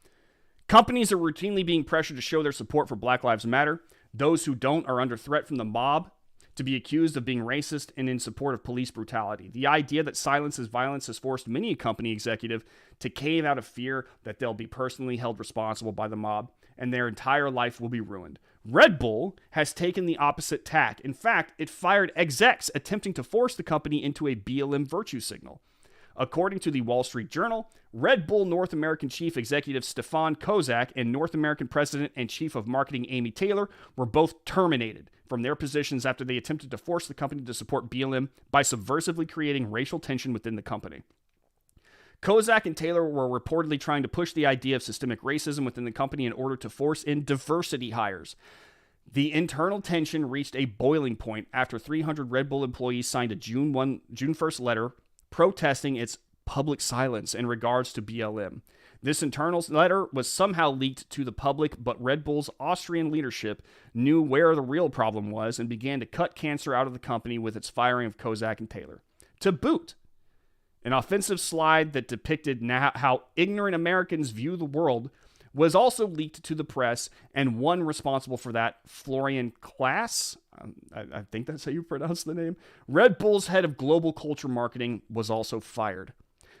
Companies are routinely being pressured to show their support for Black Lives Matter. Those who don't are under threat from the mob to be accused of being racist and in support of police brutality. The idea that silence is violence has forced many a company executive to cave out of fear that they'll be personally held responsible by the mob and their entire life will be ruined. Red Bull has taken the opposite tack. In fact, it fired execs attempting to force the company into a BLM virtue signal. According to the Wall Street Journal, Red Bull North American Chief Executive Stefan Kozak and North American President and Chief of Marketing Amy Taylor were both terminated from their positions after they attempted to force the company to support BLM by subversively creating racial tension within the company. Kozak and Taylor were reportedly trying to push the idea of systemic racism within the company in order to force in diversity hires. The internal tension reached a boiling point after 300 Red Bull employees signed a June 1st letter protesting its public silence in regards to BLM. This internal letter was somehow leaked to the public, but Red Bull's Austrian leadership knew where the real problem was and began to cut cancer out of the company with its firing of Kozak and Taylor. To boot, an offensive slide that depicted how ignorant Americans view the world was also leaked to the press, and one responsible for that, Florian Klaas, I think that's how you pronounce the name, Red Bull's head of global culture marketing, was also fired.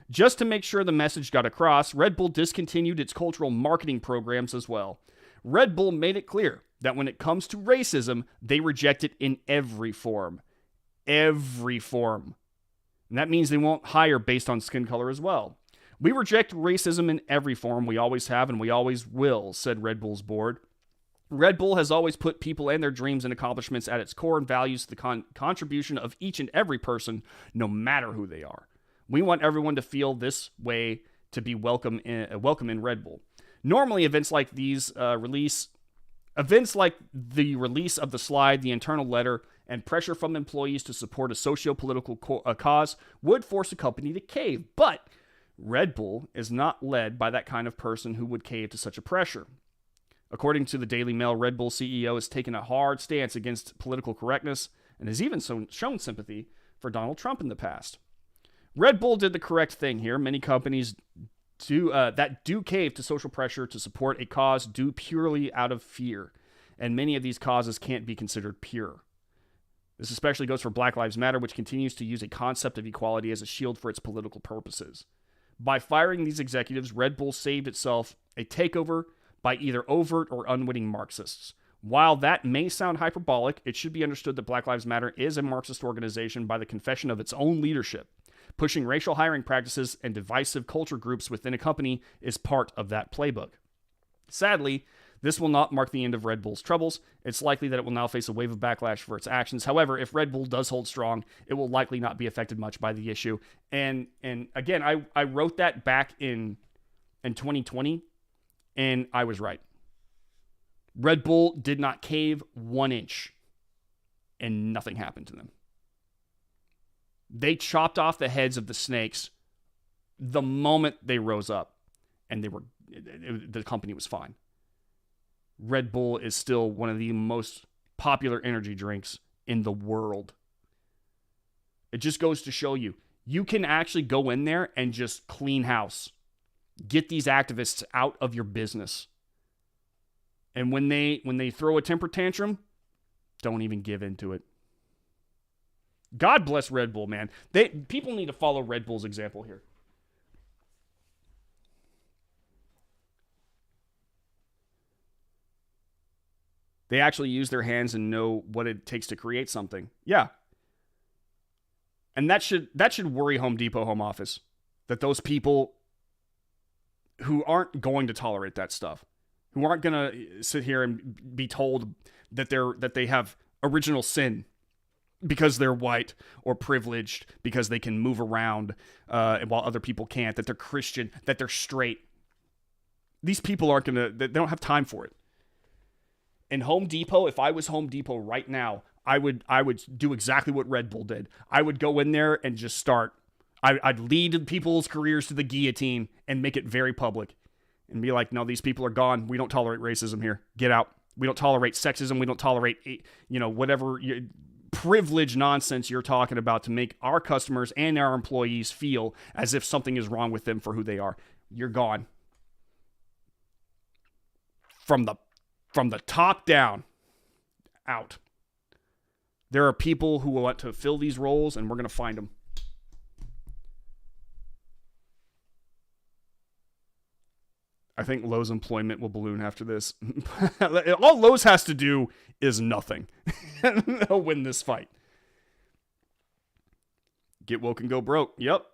Just to make sure the message got across, Red Bull discontinued its cultural marketing programs as well. Red Bull made it clear that when it comes to racism, they reject it in every form. Every form. And that means they won't hire based on skin color as well. "We reject racism in every form. We always have and we always will," said Red Bull's board. Red Bull has always put people and their dreams and accomplishments at its core and values the contribution of each and every person, no matter who they are. We want everyone to feel this way, to be welcome in Red Bull. Normally, events like the release of the slide, the internal letter, and pressure from employees to support a socio-political cause would force a company to cave. But Red Bull is not led by that kind of person who would cave to such a pressure. According to the Daily Mail, Red Bull CEO has taken a hard stance against political correctness and has even shown sympathy for Donald Trump in the past. Red Bull did the correct thing here. Many companies that do cave to social pressure to support a cause do purely out of fear, and many of these causes can't be considered pure. This especially goes for Black Lives Matter, which continues to use a concept of equality as a shield for its political purposes. By firing these executives, Red Bull saved itself a takeover by either overt or unwitting Marxists. While that may sound hyperbolic, it should be understood that Black Lives Matter is a Marxist organization by the confession of its own leadership. Pushing racial hiring practices and divisive culture groups within a company is part of that playbook. Sadly, this will not mark the end of Red Bull's troubles. It's likely that it will now face a wave of backlash for its actions. However, if Red Bull does hold strong, it will likely not be affected much by the issue. And again, I wrote that back in 2020, and I was right. Red Bull did not cave 1 inch, and nothing happened to them. They chopped off the heads of the snakes the moment they rose up, and the company was fine. Red Bull is still one of the most popular energy drinks in the world. It just goes to show you, you can actually go in there and just clean house. Get these activists out of your business. And when they throw a temper tantrum, don't even give into it. God bless Red Bull, man. People need to follow Red Bull's example here. They actually use their hands and know what it takes to create something. Yeah. And that should worry Home Depot home office. That those people who aren't going to tolerate that stuff, who aren't going to sit here and be told that they have original sin because they're white or privileged, because they can move around while other people can't, that they're Christian, that they're straight. These people they don't have time for it. In Home Depot, if I was Home Depot right now, I would do exactly what Red Bull did. I would go in there and just start. I'd lead people's careers to the guillotine and make it very public and be like, no, these people are gone. We don't tolerate racism here. Get out. We don't tolerate sexism. We don't tolerate, whatever privilege nonsense you're talking about to make our customers and our employees feel as if something is wrong with them for who they are. You're gone. From the top down, out. There are people who want to fill these roles, and we're going to find them. I think Lowe's employment will balloon after this. All Lowe's has to do is nothing. They'll win this fight. Get woke and go broke. Yep.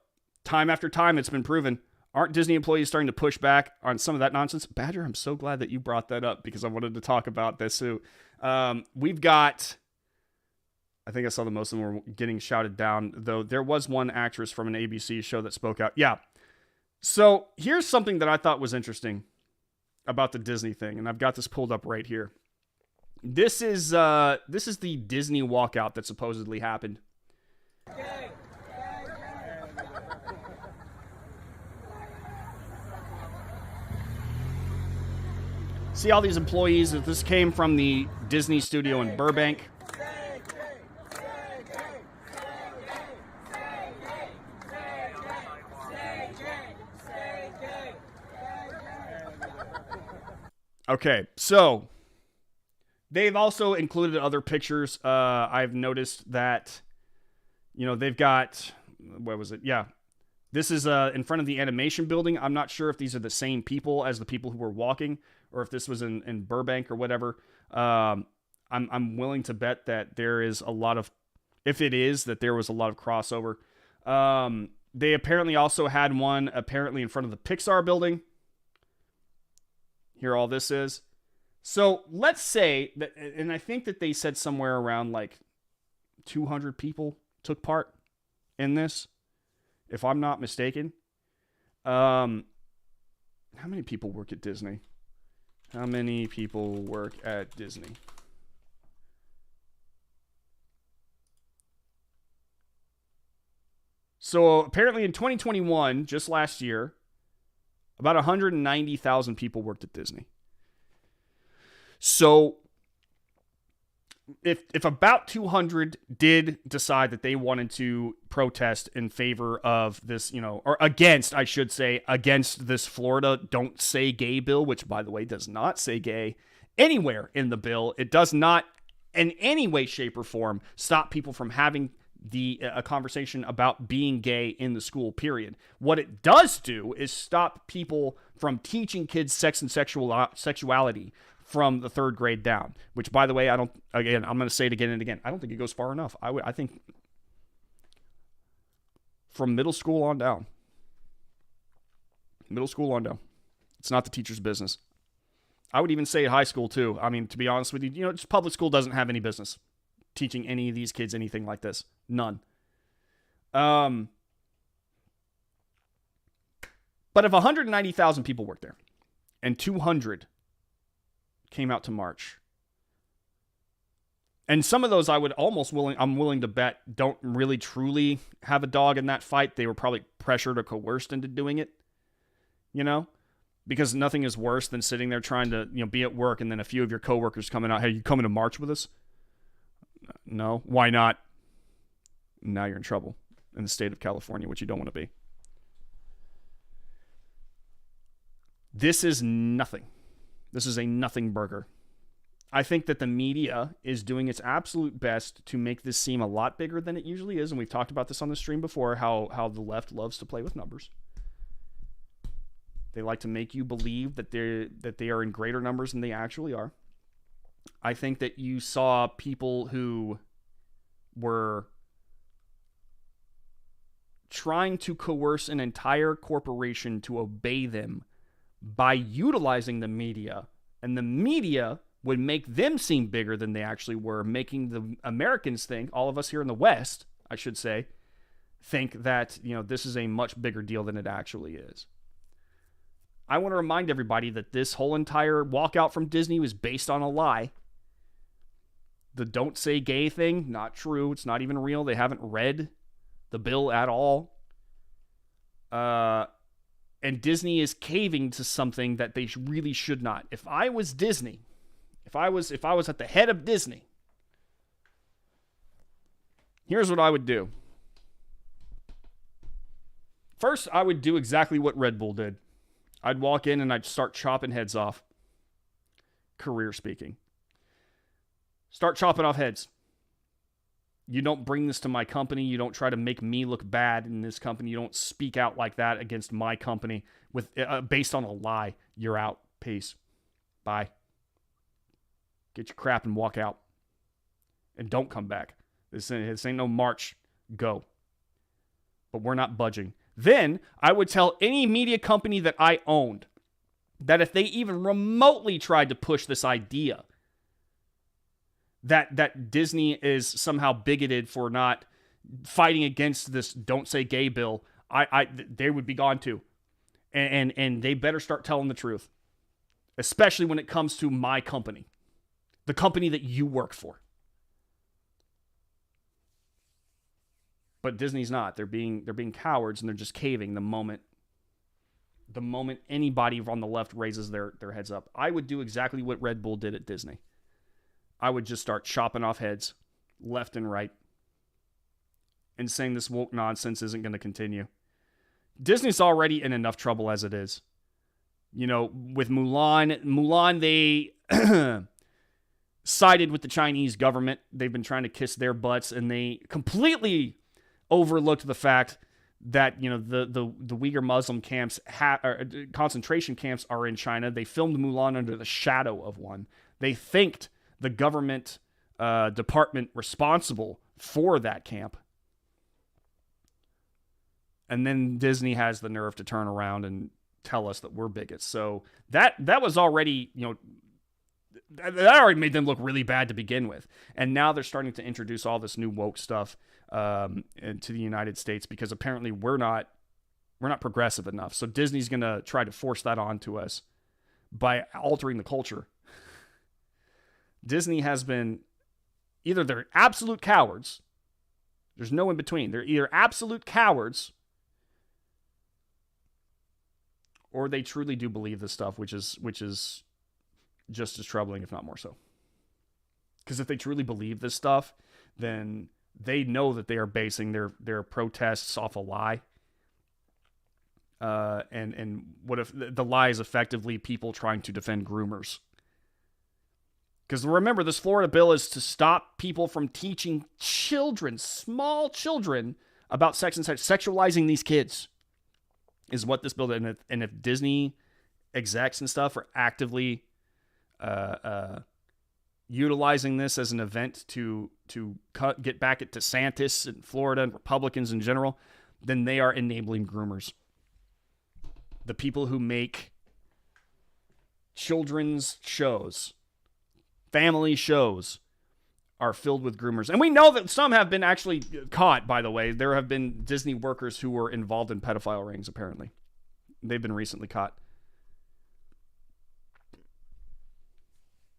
Time after time, it's been proven. Aren't Disney employees starting to push back on some of that nonsense? Badger, I'm so glad that you brought that up because I wanted to talk about this too. We've got, I think I saw that most of them were getting shouted down, though there was one actress from an ABC show that spoke out. Yeah. So here's something that I thought was interesting about the Disney thing, and I've got this pulled up right here. This is the Disney walkout that supposedly happened. See all these employees? This came from the Disney studio in Burbank. Okay, so they've also included other pictures. I've noticed that, they've got, where was it? Yeah. This is in front of the animation building. I'm not sure if these are the same people as the people who were walking or if this was in Burbank or whatever. I'm willing to bet that there is a lot of, if it is, that there was a lot of crossover. They apparently also had one in front of the Pixar building. Here all this is. So let's say that, and I think that they said somewhere around like 200 people took part in this, if I'm not mistaken. How many people work at Disney? How many people work at Disney? So apparently in 2021, just last year, about 190,000 people worked at Disney. So if about 200 did decide that they wanted to protest in favor of this, or against, I should say, against this Florida Don't Say Gay bill, which, by the way, does not say gay anywhere in the bill. It does not in any way, shape, or form stop people from having a conversation about being gay in the school, period. What it does do is stop people from teaching kids sex and sexuality from the 3rd grade down, which, by the way, I'm going to say it again and again. I don't think it goes far enough. I think from middle school on down. It's not the teacher's business. I would even say high school too. I mean, to be honest with you, just public school doesn't have any business teaching any of these kids anything like this. None. But if 190,000 people worked there and 200 came out to march, and some of those I'm willing to bet don't really truly have a dog in that fight. They were probably pressured or coerced into doing it, because nothing is worse than sitting there trying to, be at work and then a few of your coworkers coming out, hey, you coming to march with us? No. Why not? Now you're in trouble in the state of California, which you don't want to be. This is nothing. This is a nothing burger. I think that the media is doing its absolute best to make this seem a lot bigger than it usually is. And we've talked about this on the stream before, how the left loves to play with numbers. They like to make you believe that they are in greater numbers than they actually are. I think that you saw people who were trying to coerce an entire corporation to obey them by utilizing the media, and the media would make them seem bigger than they actually were, making the Americans think, all of us here in the West, I should say, think that, this is a much bigger deal than it actually is. I want to remind everybody that this whole entire walkout from Disney was based on a lie. The Don't Say Gay thing, not true. It's not even real. They haven't read the bill at all. And Disney is caving to something that they really should not. If I was Disney, if I was at the head of Disney, here's what I would do. First, I would do exactly what Red Bull did. I'd walk in and I'd start chopping heads off. Career speaking. Start chopping off heads. You don't bring this to my company. You don't try to make me look bad in this company. You don't speak out like that against my company with based on a lie. You're out. Peace. Bye. Get your crap and walk out. And don't come back. This ain't no march. Go. But we're not budging. Then I would tell any media company that I owned that if they even remotely tried to push this idea that Disney is somehow bigoted for not fighting against this Don't Say Gay bill, they would be gone too. And they better start telling the truth, especially when it comes to my company, the company that you work for. But Disney's not. They're being cowards, and they're just caving the moment anybody on the left raises their heads up. I would do exactly what Red Bull did at Disney. I would just start chopping off heads left and right and saying this woke nonsense isn't going to continue. Disney's already in enough trouble as it is. With Mulan, they sided with the Chinese government. They've been trying to kiss their butts, and they completely overlooked the fact that the Uyghur Muslim camps, concentration camps, are in China. They filmed Mulan under the shadow of one. They thanked the government department responsible for that camp. And then Disney has the nerve to turn around and tell us that we're bigots. So that was already, that already made them look really bad to begin with. And now they're starting to introduce all this new woke stuff into the United States because apparently we're not progressive enough. So Disney's going to try to force that onto us by altering the culture. Disney has been, either they're absolute cowards, there's no in between. They're either absolute cowards or they truly do believe this stuff, which is just as troubling, if not more so. Because if they truly believe this stuff, then they know that they are basing their protests off a lie. And what if the lie is effectively people trying to defend groomers? Because remember, this Florida bill is to stop people from teaching children, small children, about sex and sex. Sexualizing these kids is what this bill did. And if Disney execs and stuff are actively utilizing this as an event to get back at DeSantis and Florida and Republicans in general, then they are enabling groomers. The people who make children's shows, family shows, are filled with groomers. And we know that some have been actually caught, by the way. There have been Disney workers who were involved in pedophile rings, apparently. They've been recently caught.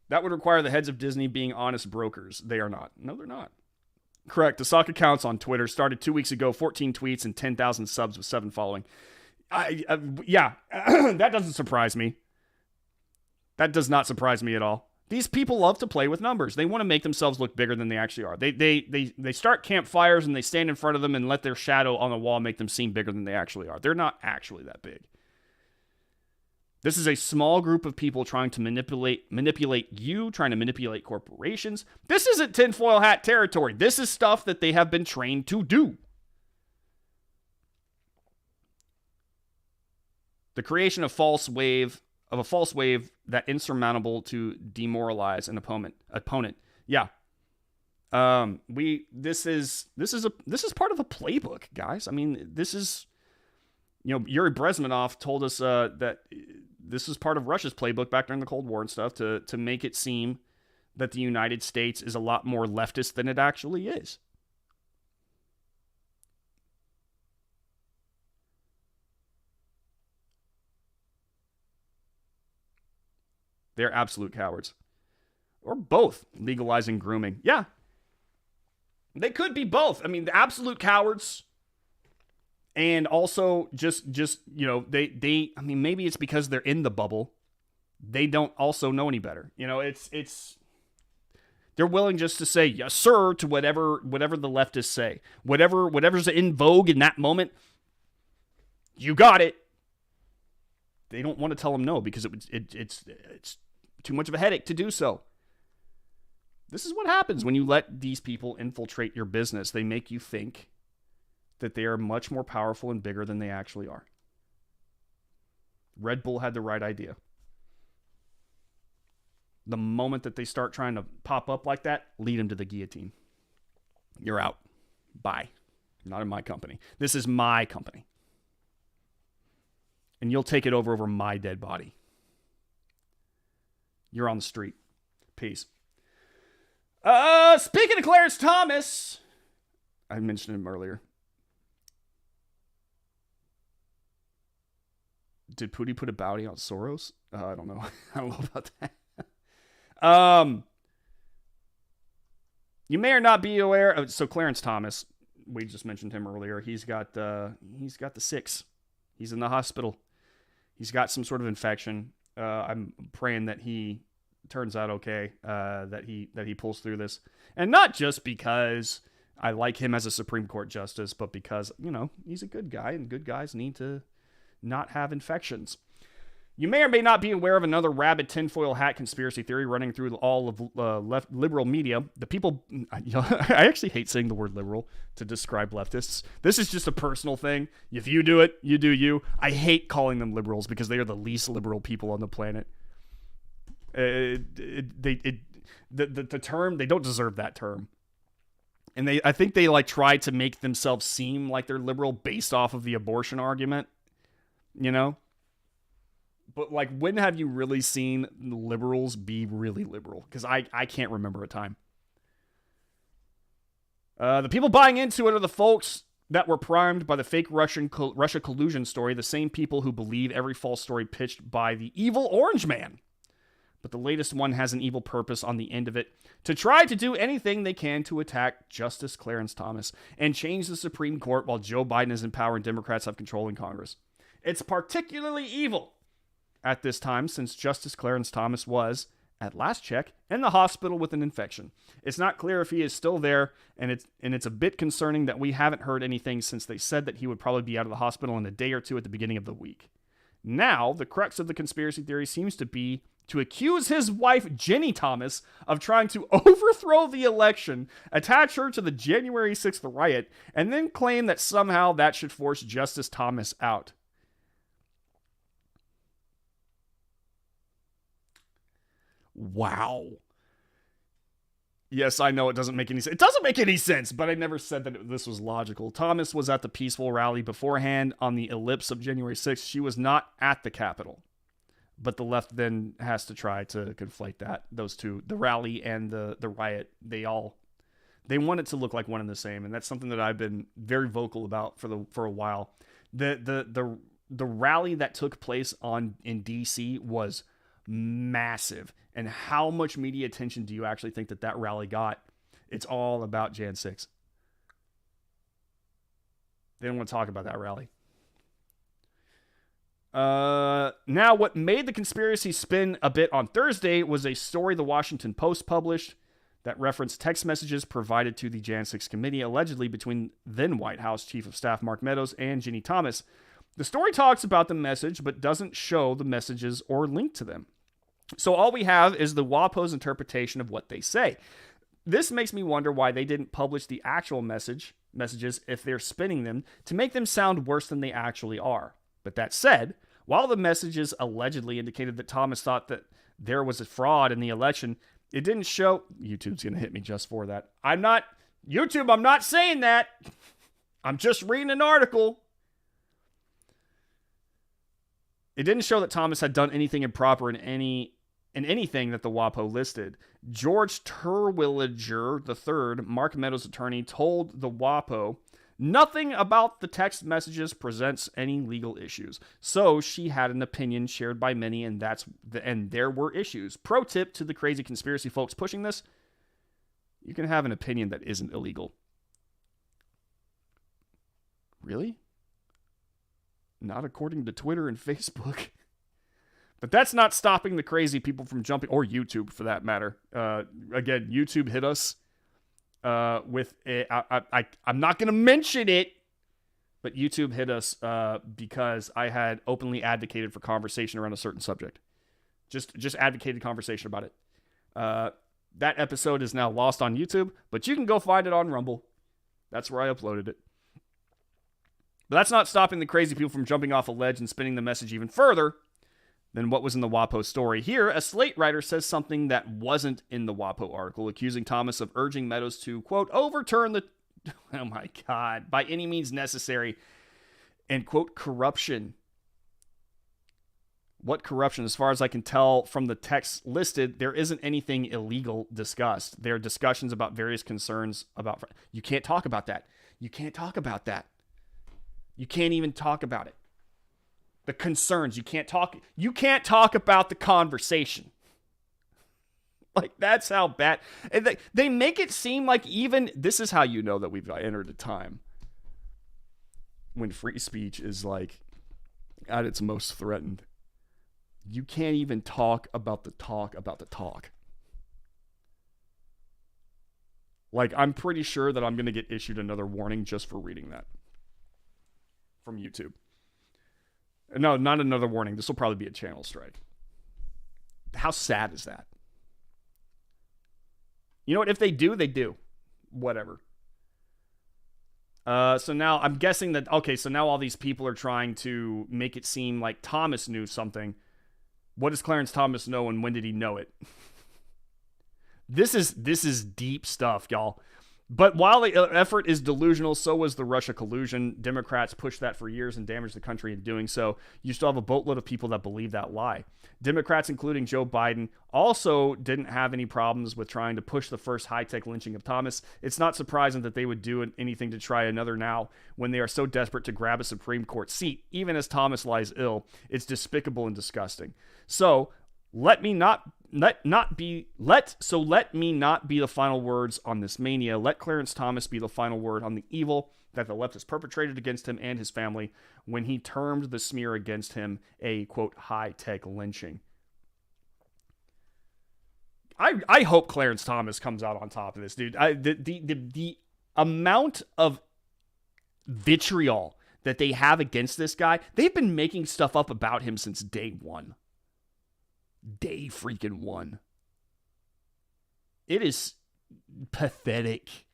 That would require the heads of Disney being honest brokers. They are not. No, they're not. Correct. The sock accounts on Twitter started 2 weeks ago, 14 tweets and 10,000 subs with 7 following. Yeah, that doesn't surprise me. That does not surprise me at all. These people love to play with numbers. They want to make themselves look bigger than they actually are. They start campfires and they stand in front of them and let their shadow on the wall make them seem bigger than they actually are. They're not actually that big. This is a small group of people trying to manipulate you, trying to manipulate corporations. This isn't tinfoil hat territory. This is stuff that they have been trained to do. The creation of a false wave that insurmountable to demoralize an opponent. Yeah. This is part of a playbook, guys. I mean, this is, Yuri Brezmenov told us that this is part of Russia's playbook back during the Cold War and stuff to make it seem that the United States is a lot more leftist than it actually is. They're absolute cowards. Or both, legalizing grooming. Yeah. They could be both. I mean, the absolute cowards and also just they I mean, maybe it's because they're in the bubble. They don't also know any better. It's they're willing just to say yes sir to whatever the leftists say. Whatever's in vogue in that moment. You got it. They don't want to tell them no because it's too much of a headache to do so. This is what happens when you let these people infiltrate your business. They make you think that they are much more powerful and bigger than they actually are. Red Bull had the right idea. The moment that they start trying to pop up like that, lead them to the guillotine. You're out. Bye. Not in my company. This is my company. And you'll take it over my dead body. You're on the street. Peace. Speaking of Clarence Thomas, I mentioned him earlier. Did Pootie put a bounty on Soros? I don't know. I don't know about that. You may or not be aware of, so Clarence Thomas, we just mentioned him earlier. He's got the 6. He's in the hospital. He's got some sort of infection. I'm praying that he turns out okay, that he pulls through this. And not just because I like him as a Supreme Court justice, but because, he's a good guy, and good guys need to not have infections. You may or may not be aware of another rabid tinfoil hat conspiracy theory running through all of liberal media. The people, I actually hate saying the word liberal to describe leftists. This is just a personal thing. If you do it, you do you. I hate calling them liberals because they are the least liberal people on the planet. The term, they don't deserve that term. And I think they try to make themselves seem like they're liberal based off of the abortion argument, But when have you really seen liberals be really liberal? Because I can't remember a time. The people buying into it are the folks that were primed by the fake Russia collusion story, the same people who believe every false story pitched by the evil Orange Man. But the latest one has an evil purpose on the end of it, to try to do anything they can to attack Justice Clarence Thomas and change the Supreme Court while Joe Biden is in power and Democrats have control in Congress. It's particularly evil at this time, since Justice Clarence Thomas was, at last check, in the hospital with an infection. It's not clear if he is still there, and it's a bit concerning that we haven't heard anything since they said that he would probably be out of the hospital in a day or two at the beginning of the week. Now, the crux of the conspiracy theory seems to be to accuse his wife, Jenny Thomas, of trying to overthrow the election, attach her to the January 6th riot, and then claim that somehow that should force Justice Thomas out. Wow. Yes, I know it doesn't make any sense. It doesn't make any sense, but I never said that this was logical. Thomas was at the peaceful rally beforehand on the ellipse of January 6th. She was not at the Capitol. But the left then has to try to conflate those two, the rally and the riot. They want it to look like one and the same, and that's something that I've been very vocal about for a while. The rally that took place in DC was massive. And how much media attention do you actually think that rally got? It's all about Jan 6. They don't want to talk about that rally. Now, what made the conspiracy spin a bit on Thursday was a story the Washington Post published that referenced text messages provided to the Jan 6 committee, allegedly between then White House Chief of Staff Mark Meadows and Ginny Thomas. The story talks about the message, but doesn't show the messages or link to them. So all we have is the WAPO's interpretation of what they say. This makes me wonder why they didn't publish the actual messages if they're spinning them to make them sound worse than they actually are. But that said, while the messages allegedly indicated that Thomas thought that there was a fraud in the election, it didn't show... YouTube's going to hit me just for that. I'm not saying that. I'm just reading an article. It didn't show that Thomas had done anything improper in anything that the WAPO listed. George Terwilliger III, Mark Meadows' attorney, told the WAPO, nothing about the text messages presents any legal issues. So she had an opinion shared by many, and there were issues. Pro tip to the crazy conspiracy folks pushing this: you can have an opinion that isn't illegal. Really? Not according to Twitter and Facebook. But that's not stopping the crazy people from jumping, or YouTube for that matter. Again, YouTube hit us with I'm not going to mention it, but YouTube hit us because I had openly advocated for conversation around a certain subject. Just advocated conversation about it. That episode is now lost on YouTube, but you can go find it on Rumble. That's where I uploaded it. But that's not stopping the crazy people from jumping off a ledge and spinning the message even further than what was in the WAPO story. Here, a Slate writer says something that wasn't in the WAPO article, accusing Thomas of urging Meadows to, quote, overturn the, oh my God, by any means necessary, and, quote, corruption. What corruption? As far as I can tell from the text listed, there isn't anything illegal discussed. There are discussions about various concerns about... You can't talk about that. You can't talk about that. You can't even talk about it. The concerns, you can't talk about the conversation. Like, that's how bad. And they make it seem like even, this is how you know that we've entered a time when free speech is like at its most threatened. You can't even talk about the talk. Like, I'm pretty sure that I'm going to get issued another warning just for reading that from YouTube. No, not another warning. This will probably be a channel strike. How sad is that? You know what? If they do, they do. Whatever. So now I'm guessing that, okay, so now all these people are trying to make it seem like Thomas knew something. What does Clarence Thomas know, and when did he know it? This is deep stuff, y'all. But while the effort is delusional, so was the Russia collusion. Democrats pushed that for years and damaged the country in doing so. You still have a boatload of people that believe that lie. Democrats, including Joe Biden, also didn't have any problems with trying to push the first high-tech lynching of Thomas. It's not surprising that they would do anything to try another now when they are so desperate to grab a Supreme Court seat, even as Thomas lies ill. It's despicable and disgusting. So let me not be the final words on this mania. Let Clarence Thomas be the final word on the evil that the left has perpetrated against him and his family when he termed the smear against him a, quote, high-tech lynching. I hope Clarence Thomas comes out on top of this, dude. The amount of vitriol that they have against this guy, they've been making stuff up about him since day one. Day freaking one. It is pathetic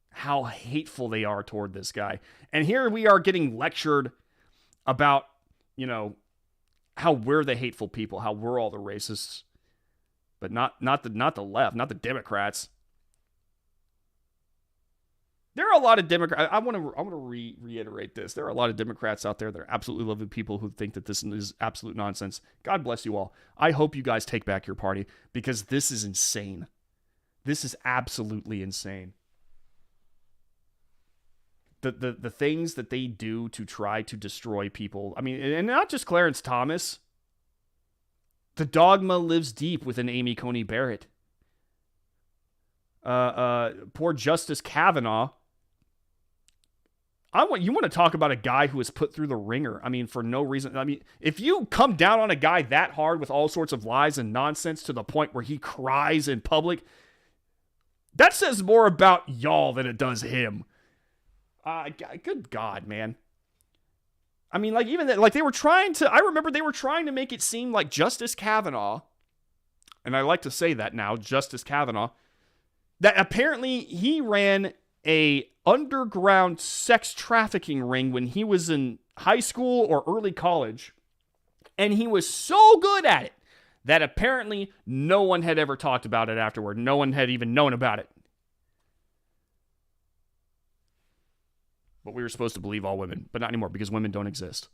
how hateful they are toward this guy. And here we are getting lectured about, how we're the hateful people, how we're all the racists. But not the left, not the Democrats. There are a lot of Democrats. I want to reiterate this. There are a lot of Democrats out there that are absolutely lovely people who think that this is absolute nonsense. God bless you all. I hope you guys take back your party because this is insane. This is absolutely insane. The things that they do to try to destroy people. I mean, and not just Clarence Thomas. The dogma lives deep within Amy Coney Barrett. Poor Justice Kavanaugh. You want to talk about a guy who was put through the ringer. I mean, for no reason. I mean, if you come down on a guy that hard with all sorts of lies and nonsense to the point where he cries in public, that says more about y'all than it does him. Good God, man. I mean, like, even that, like, I remember they were trying to make it seem like Justice Kavanaugh, and I like to say that now, Justice Kavanaugh, that apparently he ran a underground sex trafficking ring when he was in high school or early college, and he was so good at it that apparently no one had ever talked about it afterward. No one had even known about it. But we were supposed to believe all women, but not anymore because women don't exist.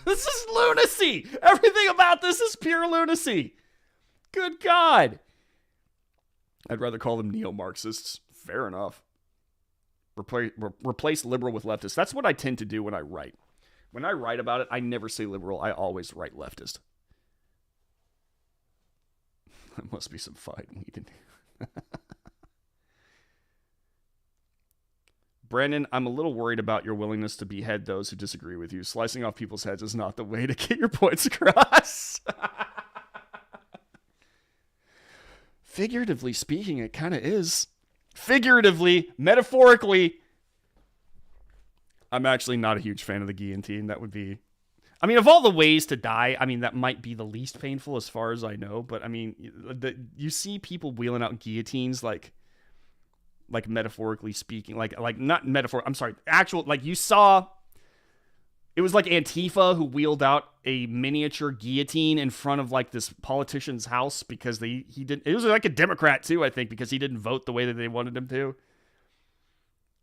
This is lunacy. Everything about this is pure lunacy. Good God. I'd rather call them neo-Marxists. Fair enough. Replace liberal with leftist. That's what I tend to do when I write. When I write about it, I never say liberal. I always write leftist. There must be some fight we can do. Brandon, I'm a little worried about your willingness to behead those who disagree with you. Slicing off people's heads is not the way to get your points across. Figuratively speaking, it kind of is. Figuratively, metaphorically. I'm actually not a huge fan of the guillotine. That would be... I mean, of all the ways to die, I mean, that might be the least painful as far as I know. But, I mean, you see people wheeling out guillotines like metaphorically speaking, like not metaphor. I'm sorry, actual, like you saw, it was like Antifa who wheeled out a miniature guillotine in front of like this politician's house because he didn't. It was like a Democrat too, I think, because he didn't vote the way that they wanted him to.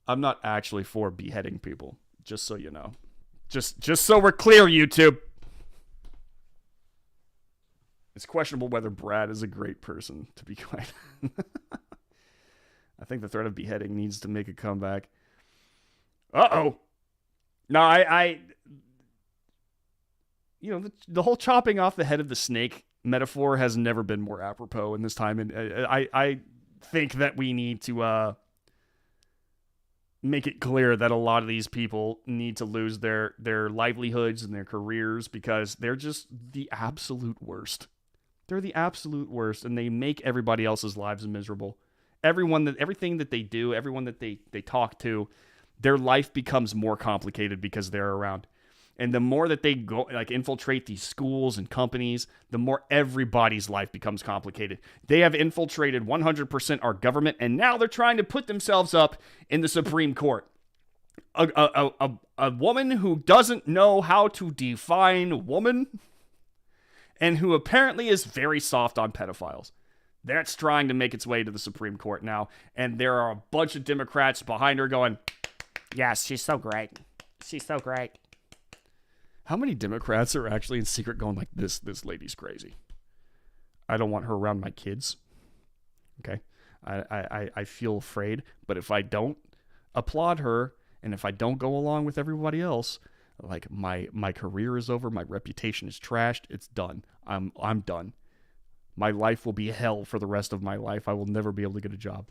I'm not actually for beheading people, just so you know, just so we're clear, YouTube. It's questionable whether Brad is a great person, to be quite. I think the threat of beheading needs to make a comeback. Uh-oh. No, the whole chopping off the head of the snake metaphor has never been more apropos in this time. And I think that we need to make it clear that a lot of these people need to lose their livelihoods and their careers because they're just the absolute worst. They're the absolute worst, and they make everybody else's lives miserable. Everything that they do, everyone that they talk to, their life becomes more complicated because they're around. And the more that they go, like, infiltrate these schools and companies, the more everybody's life becomes complicated. They have infiltrated 100% our government, and now they're trying to put themselves up in the Supreme Court. A woman who doesn't know how to define woman, and who apparently is very soft on pedophiles. That's trying to make its way to the Supreme Court now. And there are a bunch of Democrats behind her going, yes, she's so great. She's so great. How many Democrats are actually in secret going like, this lady's crazy? I don't want her around my kids. Okay? I feel afraid. But if I don't applaud her, and if I don't go along with everybody else, like my career is over, my reputation is trashed, it's done. I'm done. My life will be hell for the rest of my life. I will never be able to get a job.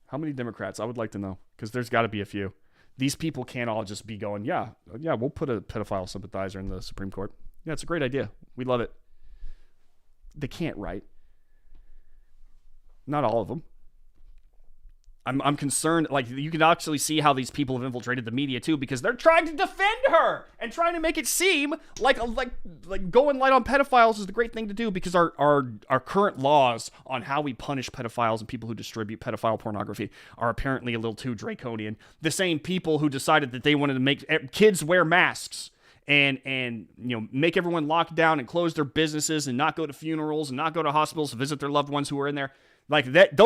How many Democrats? I would like to know, because there's got to be a few. These people can't all just be going, yeah, we'll put a pedophile sympathizer in the Supreme Court. Yeah, it's a great idea. We love it. They can't write. Not all of them. I'm concerned. Like, you can actually see how these people have infiltrated the media too, because they're trying to defend her and trying to make it seem like going light on pedophiles is the great thing to do, because our current laws on how we punish pedophiles and people who distribute pedophile pornography are apparently a little too draconian. The same people who decided that they wanted to make kids wear masks and make everyone lock down and close their businesses and not go to funerals and not go to hospitals to visit their loved ones who are in there. Like that,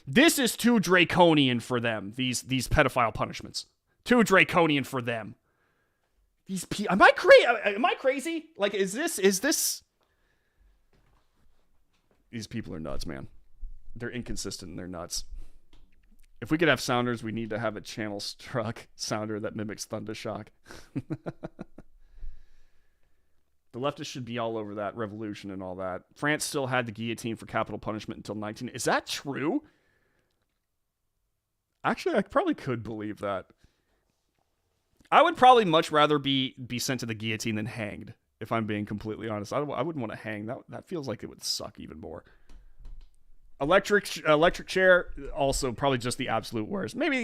this is too draconian for them. These pedophile punishments, too draconian for them. Am I crazy? Like, is this? These people are nuts, man. They're inconsistent and they're nuts. If we could have sounders, we need to have a channel struck sounder that mimics Thundershock. The leftists should be all over that revolution and all that. France still had the guillotine for capital punishment until 19... Is that true? Actually, I probably could believe that. I would probably much rather be sent to the guillotine than hanged, if I'm being completely honest. I wouldn't want to hang. That feels like it would suck even more. Electric chair, also probably just the absolute worst. Maybe,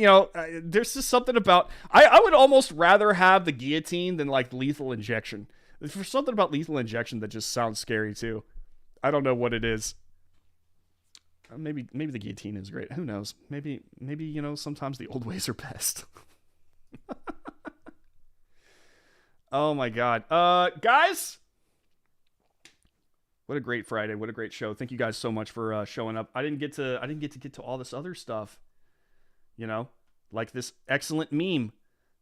there's just something about... I would almost rather have the guillotine than, like, lethal injection. There's something about lethal injection that just sounds scary too. I don't know what it is. Maybe the guillotine is great. Who knows? Maybe sometimes the old ways are best. Oh my god. Guys, what a great Friday. What a great show. Thank you guys so much for showing up. I didn't get to get to all this other stuff. Like this excellent meme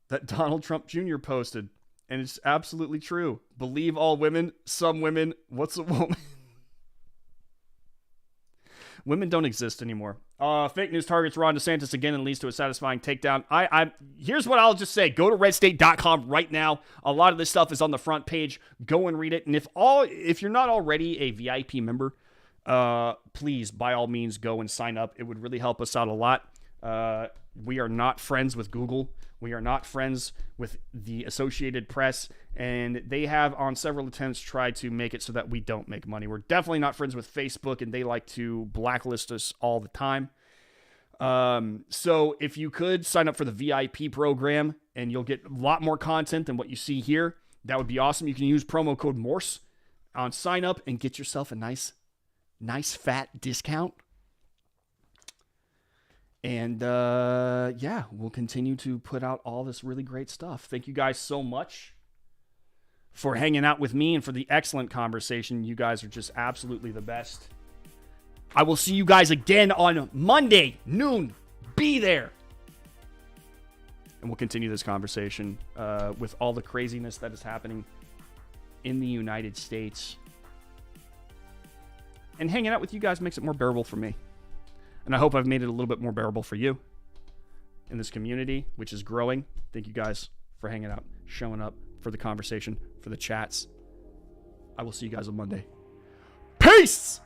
that Donald Trump Jr. posted. And it's absolutely true. Believe all women, some women. What's a woman? Women don't exist anymore. Fake news targets Ron DeSantis again and leads to a satisfying takedown. Here's what I'll just say. Go to redstate.com right now. A lot of this stuff is on the front page. Go and read it. And if you're not already a VIP member, please, by all means, go and sign up. It would really help us out a lot. We are not friends with Google. We are not friends with the Associated Press, and they have on several attempts tried to make it so that we don't make money. We're definitely not friends with Facebook, and they like to blacklist us all the time. So if you could sign up for the VIP program, and you'll get a lot more content than what you see here, that would be awesome. You can use promo code Morse on sign up and get yourself a nice fat discount. And, we'll continue to put out all this really great stuff. Thank you guys so much for hanging out with me and for the excellent conversation. You guys are just absolutely the best. I will see you guys again on Monday, noon. Be there. And we'll continue this conversation with all the craziness that is happening in the United States. And hanging out with you guys makes it more bearable for me. And I hope I've made it a little bit more bearable for you in this community, which is growing. Thank you guys for hanging out, showing up, for the conversation, for the chats. I will see you guys on Monday. Peace!